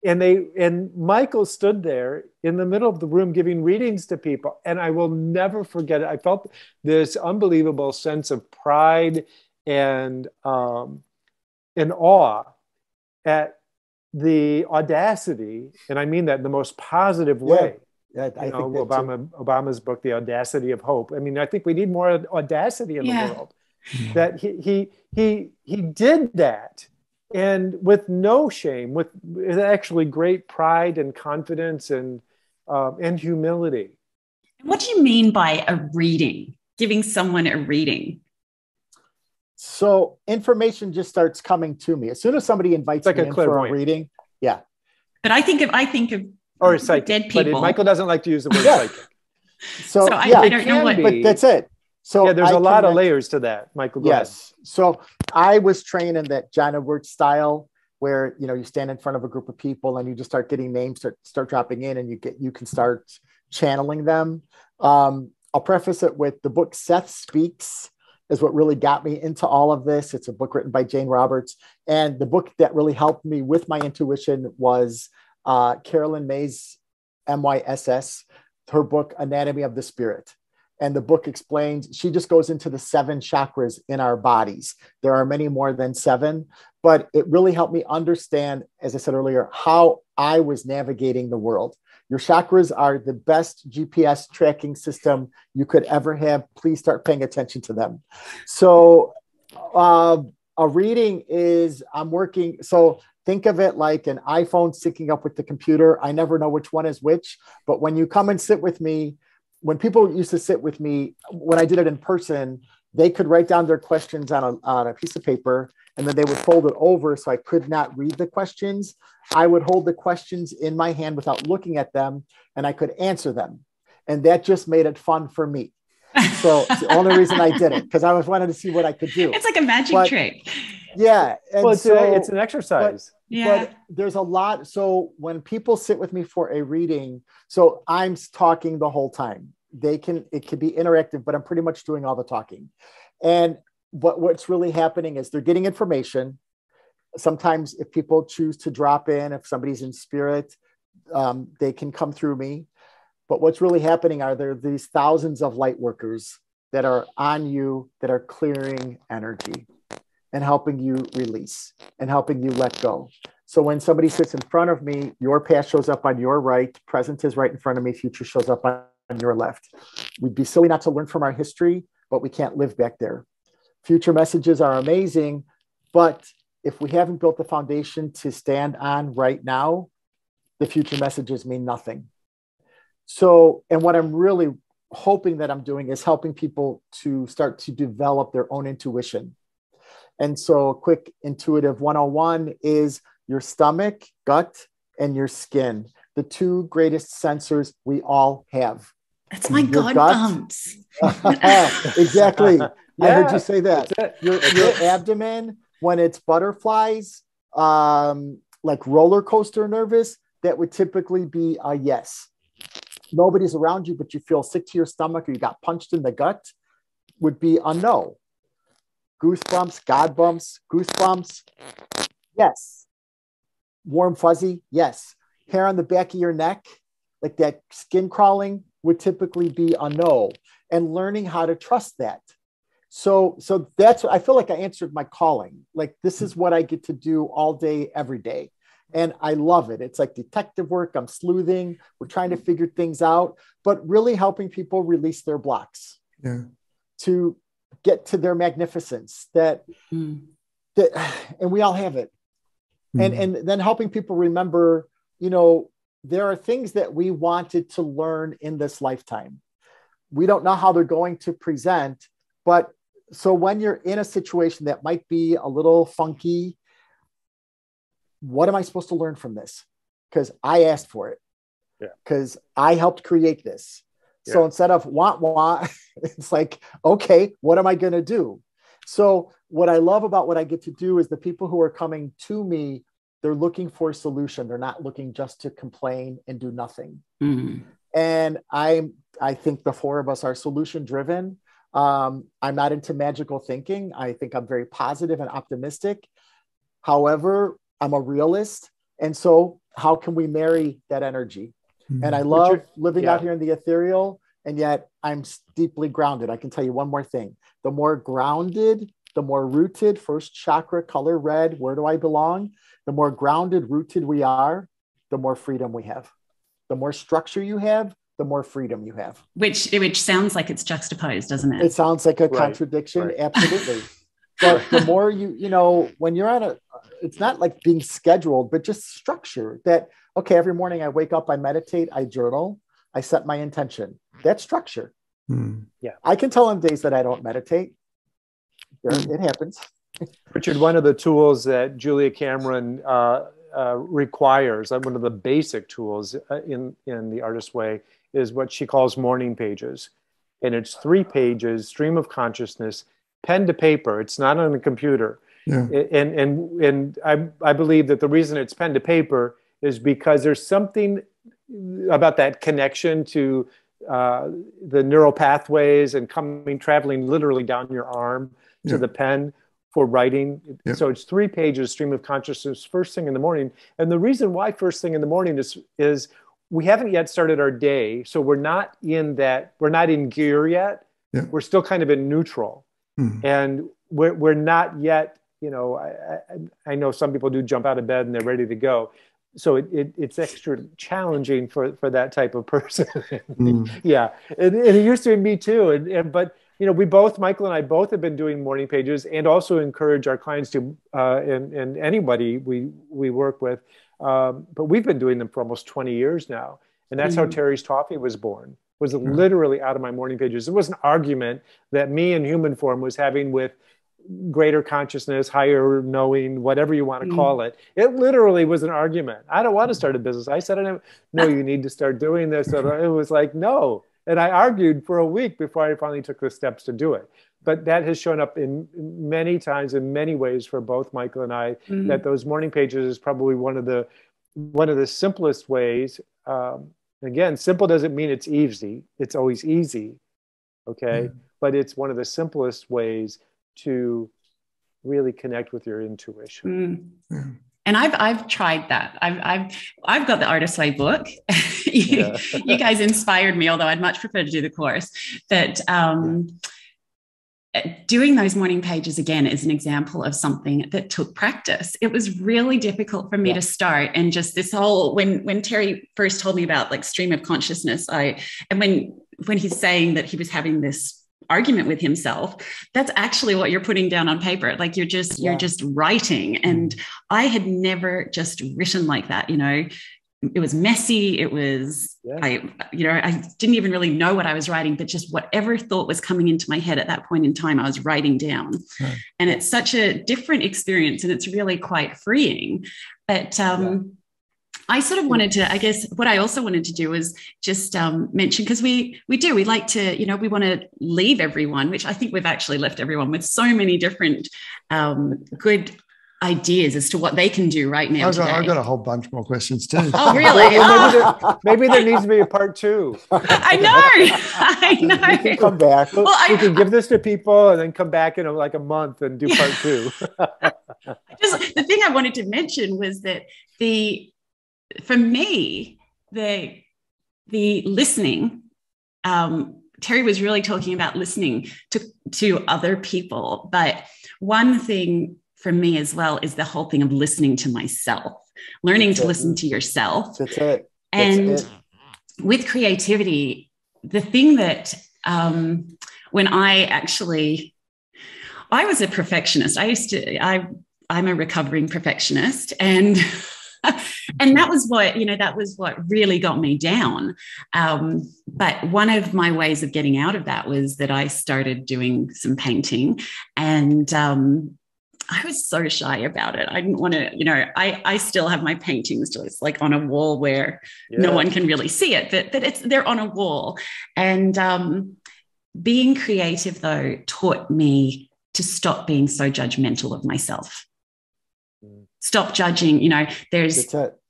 And Michael stood there in the middle of the room giving readings to people. And I will never forget it. I felt this unbelievable sense of pride and awe at the audacity, and I mean that in the most positive way. Yeah, I think Obama's book, The Audacity of Hope. I mean, I think we need more audacity in the world. That he did that, and with no shame, with actually great pride and confidence and humility. What do you mean by a reading? Giving someone a reading? So information just starts coming to me as soon as somebody invites me in for a reading. Yeah, but I think of or psychic, dead people. But Michael doesn't like to use the word psychic. So I don't know what. But that's it. So there's a lot of layers to that, Michael. Go ahead. So I was trained in that John Edwards style, where you stand in front of a group of people and you just start getting names start dropping in, and you can start channeling them. I'll preface it with the book Seth Speaks is what really got me into all of this. It's a book written by Jane Roberts. And the book that really helped me with my intuition was Carolyn May's MYSS, her book, Anatomy of the Spirit. And the book explains, she just goes into the 7 chakras in our bodies. There are many more than 7, but it really helped me understand, as I said earlier, how I was navigating the world. Your chakras are the best GPS tracking system you could ever have. Please start paying attention to them. So a reading is, I'm working. So think of it like an iPhone syncing up with the computer. I never know which one is which, but when you come and sit with me, when people used to sit with me, when I did it in person, they could write down their questions on a piece of paper, and then they would fold it over so I could not read the questions. I would hold the questions in my hand without looking at them, and I could answer them. And that just made it fun for me. So it's the only reason I did it, because I was wanting to see what I could do. It's like a magic trick. Yeah. And well, so it's an exercise. But there's a lot. So when people sit with me for a reading, so I'm talking the whole time. It can be interactive, but I'm pretty much doing all the talking. And what's really happening is they're getting information. Sometimes if people choose to drop in, if somebody's in spirit, they can come through me. But what's really happening are there these thousands of light workers that are on you, that are clearing energy and helping you release and helping you let go. So when somebody sits in front of me, your past shows up on your right, present is right in front of me, future shows up on your left. We'd be silly not to learn from our history, but we can't live back there. Future messages are amazing, but if we haven't built the foundation to stand on right now, the future messages mean nothing. So, and what I'm really hoping that I'm doing is helping people to start to develop their own intuition. And so a quick intuitive 101 is your stomach, gut, and your skin, the two greatest sensors we all have. That's my God bumps. Exactly. Yeah, I heard you say that. Your abdomen, when it's butterflies, like roller coaster nervous, that would typically be a yes. Nobody's around you, but you feel sick to your stomach or you got punched in the gut, would be a no. Goosebumps, God bumps, goosebumps, yes. Warm fuzzy, yes. Hair on the back of your neck, like that skin crawling, would typically be a no. And learning how to trust that. So that's, I feel like I answered my calling. Like this is what I get to do all day, every day. And I love it. It's like detective work. I'm sleuthing. We're trying to figure things out, but really helping people release their blocks to get to their magnificence that, and we all have it. And then helping people remember, you know, there are things that we wanted to learn in this lifetime. We don't know how they're going to present, but so when you're in a situation that might be a little funky, what am I supposed to learn from this? Because I asked for it. Because I helped create this. So instead of want, it's like, okay, what am I going to do? So what I love about what I get to do is the people who are coming to me, they're looking for a solution. They're not looking just to complain and do nothing. And I think the four of us are solution driven. I'm not into magical thinking. I think I'm very positive and optimistic. However, I'm a realist. And so how can we marry that energy? And I love living out here in the ethereal, and yet I'm deeply grounded. I can tell you one more thing. The more grounded, the more rooted, first chakra, color red, where do I belong? The more grounded, rooted we are, the more freedom we have. The more structure you have, the more freedom you have. Which sounds like it's juxtaposed, doesn't it? It sounds like a contradiction. Absolutely. But the more you know, when you're on it's not like being scheduled, but just structure that, okay, every morning I wake up, I meditate, I journal, I set my intention. That's structure. I can tell on days that I don't meditate. It happens. Richard, one of the tools that Julia Cameron requires, one of the basic tools in the Artist Way, is what she calls morning pages. And it's 3 pages, stream of consciousness, pen to paper. It's not on a computer. And I believe that the reason it's pen to paper is because there's something about that connection to the neural pathways and traveling literally down your arm to the pen for writing. So it's 3 pages, stream of consciousness, first thing in the morning. And the reason why first thing in the morning is we haven't yet started our day. So we're not in gear yet. We're still kind of in neutral. And we're not yet, you know, I know some people do jump out of bed and they're ready to go. So it's extra challenging for that type of person. And it used to be me too. But, you know, we both, Michael and I both have been doing morning pages, and also encourage our clients to, and anybody we work with. But we've been doing them for almost 20 years now. And that's how Terry's Toffee was born, was literally out of my morning pages. It was an argument that me in human form was having with greater consciousness, higher knowing, whatever you want to call it. It literally was an argument. I don't want to start a business. I said, no, you need to start doing this. And it was like, no, And I argued for a week before I finally took the steps to do it. But that has shown up in many times, in many ways for both Michael and I, that those morning pages is probably one of the simplest ways. Again, simple doesn't mean it's easy. It's always easy. Okay. But it's one of the simplest ways to really connect with your intuition. And I've tried that. I've got the Artist's Way book. You guys inspired me, although I'd much prefer to do the course. But doing those morning pages again is an example of something that took practice. It was really difficult for me to start. And just this whole, when Terry first told me about like stream of consciousness, and when he's saying that he was having this argument with himself, that's actually what you're putting down on paper. Like you're just writing. And I had never just written like that, you know. It was messy. It was, I didn't even really know what I was writing, but just whatever thought was coming into my head at that point in time, I was writing down. And it's such a different experience, and it's really quite freeing. But I sort of wanted to, I guess what I also wanted to do was just mention, because we like to, you know, we want to leave everyone, which I think we've actually left everyone with so many different good ideas as to what they can do right now. I've got a whole bunch more questions too. Oh, really? Maybe there needs to be a part 2. I know. You can come back. We can give this to people and then come back in like a month and do part 2. The thing I wanted to mention was that for me, the listening, Terry was really talking about listening to other people. But one thing for me as well is the whole thing of listening to myself, learning to listen to yourself. That's it. And with creativity, the thing that when I was a perfectionist, I'm a recovering perfectionist, and that was what really got me down. But one of my ways of getting out of that was that I started doing some painting, and I was so shy about it. I didn't want to, you know, I still have my paintings just like on a wall where no one can really see it, but they're on a wall. And being creative, though, taught me to stop being so judgmental of myself. Stop judging, you know,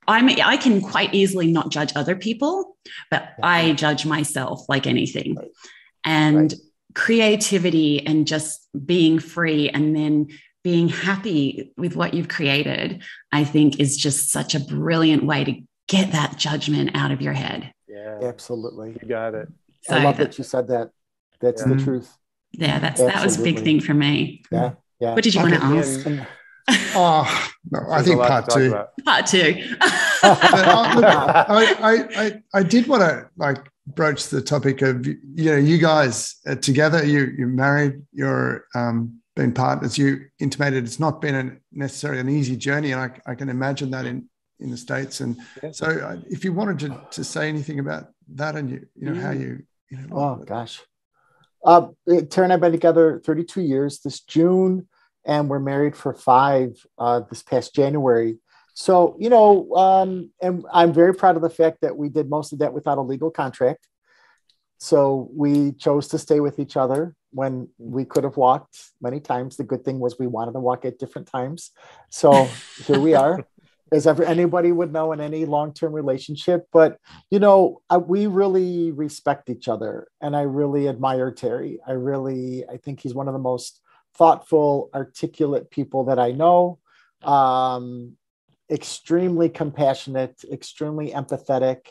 I can quite easily not judge other people, but I judge myself like anything. Right. And creativity and just being free and then being happy with what you've created, I think is just such a brilliant way to get that judgment out of your head. Yeah, absolutely. You got it. So I love that you said that. That's the truth. Yeah, that was a big thing for me. Yeah. What did you want to ask? Oh, no, I think part 2. Part 2. I did want to broach the topic of, you know, you guys together, you're married, you're been partners. You intimated it's not been necessarily an easy journey, and I can imagine that in the States. And so, if you wanted to say anything about that, and you know how you know. Oh gosh, Terry and I've been together 32 years this June, and we're married for 5 this past January. So, you know, and I'm very proud of the fact that we did most of that without a legal contract. So we chose to stay with each other when we could have walked many times. The good thing was we wanted to walk at different times. So here we are, as anybody would know in any long-term relationship. But, you know, we really respect each other. And I really admire Terry. I think he's one of the most thoughtful, articulate people that I know. Extremely compassionate, extremely empathetic.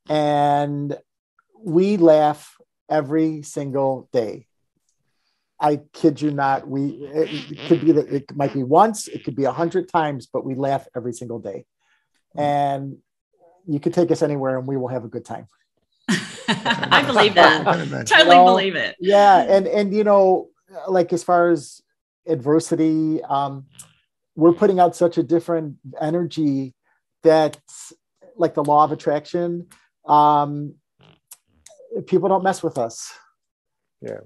And we laugh every single day. I kid you not. It might be once, it could be 100 times, but we laugh every single day. And you could take us anywhere and we will have a good time. I believe that. Totally believe it. Yeah. And, you know, like as far as adversity, we're putting out such a different energy that, like the law of attraction, people don't mess with us. Yeah.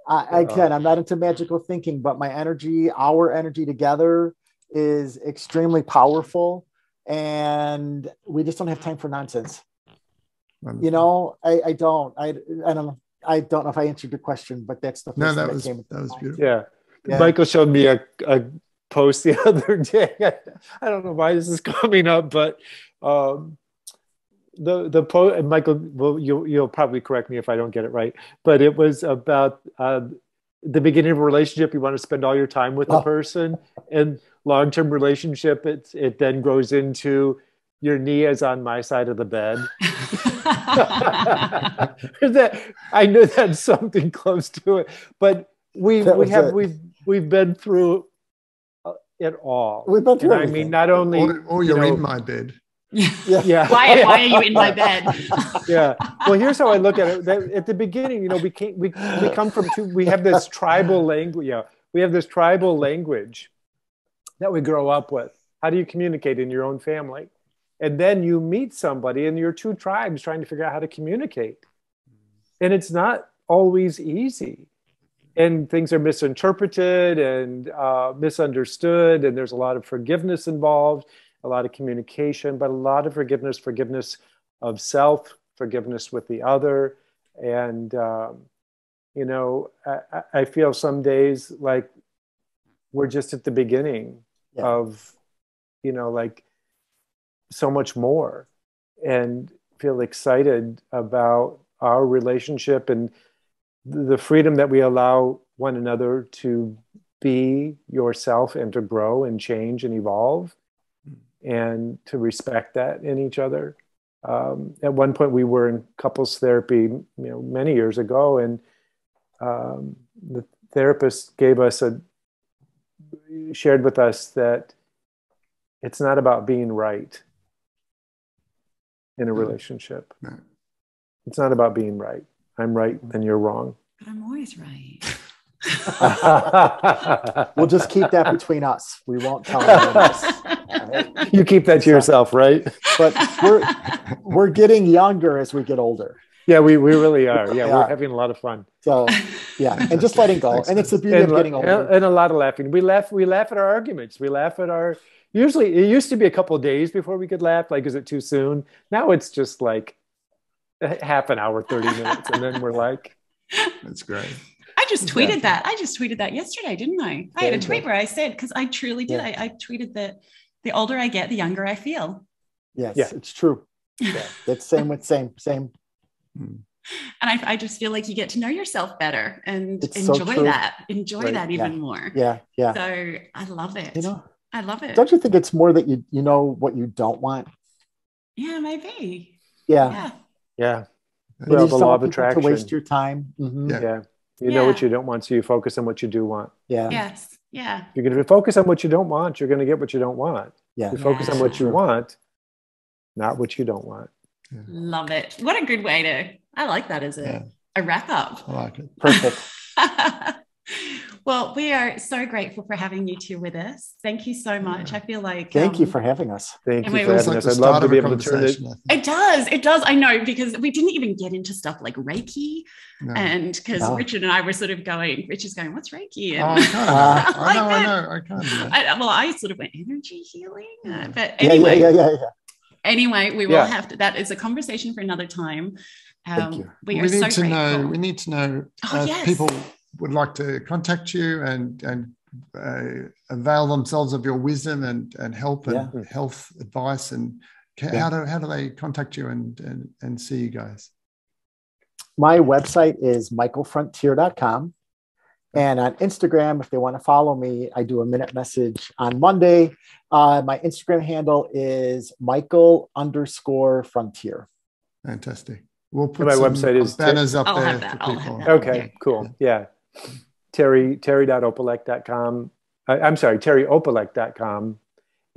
I'm not into magical thinking, but our energy together is extremely powerful, and we just don't have time for nonsense. You know, I don't know. I don't know if I answered your question, but that's the first thing that came to mind. Beautiful. Yeah. Michael showed me a post the other day. I don't know why this is coming up, but the post, and Michael, well, you'll probably correct me if I don't get it right, but it was about the beginning of a relationship. You want to spend all your time with the person, and long-term relationship, it then grows into your knee is on my side of the bed. I know that's something close to it, but we've been through it all. We've been through everything. I mean, not only or you're in my bed. Yeah. Why are you in my bed? Yeah. Well, here's how I look at it. At the beginning, you know, we come from we have this tribal language. Yeah, we have this tribal language that we grow up with. How do you communicate in your own family? And then you meet somebody and you're two tribes trying to figure out how to communicate. And it's not always easy. And things are misinterpreted and misunderstood. And there's a lot of forgiveness involved, a lot of communication, but a lot of forgiveness of self, forgiveness with the other. And, you know, I feel some days like we're just at the beginning of, you know, like, so much more, and feel excited about our relationship and the freedom that we allow one another to be yourself and to grow and change and evolve, and to respect that in each other. At one point we were in couples therapy, you know, many years ago, and the therapist shared with us that it's not about being right in a relationship. No. It's not about being right. I'm right and you're wrong. But I'm always right. We'll just keep that between us. We won't tell anyone else. Right? You keep that to yourself, right? But we're getting younger as we get older. Yeah, we really are. Yeah, we're having a lot of fun. So, yeah, and just letting go. And it's the beauty of getting older. And a lot of laughing. We laugh at our arguments. We laugh at our... Usually, it used to be a couple of days before we could laugh. Like, is it too soon? Now it's just like half an hour, 30 minutes. And then we're like... That's great. I just tweeted that. I just tweeted that yesterday, didn't I? I had a tweet where I said, because I truly did. Yeah. I tweeted that the older I get, the younger I feel. Yes, it's true. Yeah, it's same. And I just feel like you get to know yourself better and enjoy that. Enjoy that even more. Yeah. So I love it. You know, I love it. Don't you think it's more that you know what you don't want? Yeah, maybe. Yeah. Well, the law of attraction. To waste your time. Mm-hmm. Yeah. You know what you don't want, so you focus on what you do want. Yeah. Yes. Yeah. You're going to focus on what you don't want, you're going to get what you don't want. Yeah. You focus on what you want, not what you don't want. Yeah. Love it. What a good way to, I like that as a wrap up. I like it. Perfect. Well, we are so grateful for having you two with us. Thank you so much. I feel like... Thank you for having us. Thank you for having us. I'd love to be able to turn it. It does. I know, because we didn't even get into stuff like Reiki. No. And because Richard and I were sort of going, Richard's going, what's Reiki? And I know. I can't. Well, I sort of went energy healing. But anyway. Yeah. Anyway, we will have to, that is a conversation for another time. We need to know if people would like to contact you and avail themselves of your wisdom and help and health advice, and how do they contact you and see you guys? My website is michaelfrontier.com. And on Instagram, if they want to follow me, I do a minute message on Monday. My Instagram handle is Michael_Frontier. Fantastic. We'll put my website is banners up I'll there have that. for people. Okay, cool. Yeah. Terry.opelek.com. I'm sorry, terryopelek.com.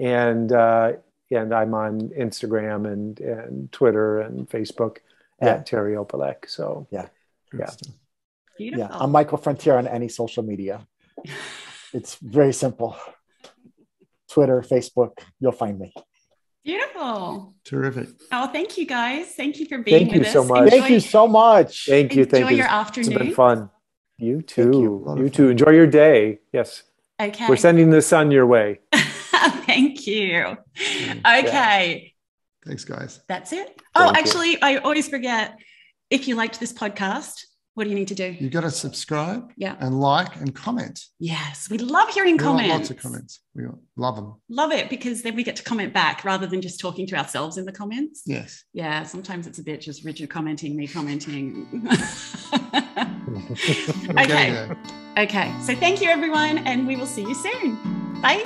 And I'm on Instagram and Twitter and Facebook at Terry Opelek. So Beautiful. I'm Michael Frontier on any social media. It's very simple. Twitter, Facebook, you'll find me. Beautiful. Terrific. Oh, thank you guys. Thank you for being with us. Thank you so much. Thank you. Enjoy your afternoon. It's been fun. You too. You too. Enjoy your day. Yes. Okay. We're sending the sun your way. Thank you. Okay. Thanks, guys. That's it. Oh, actually, I always forget. If you liked this podcast, what do you need to do? You've got to subscribe, yeah, and like and comment. Yes, we love hearing comments. Lots of comments. We love them. Love it, because then we get to comment back rather than just talking to ourselves in the comments. Yes. Yeah, sometimes it's a bit just Richard commenting, me commenting. Okay. So thank you, everyone, and we will see you soon. Bye.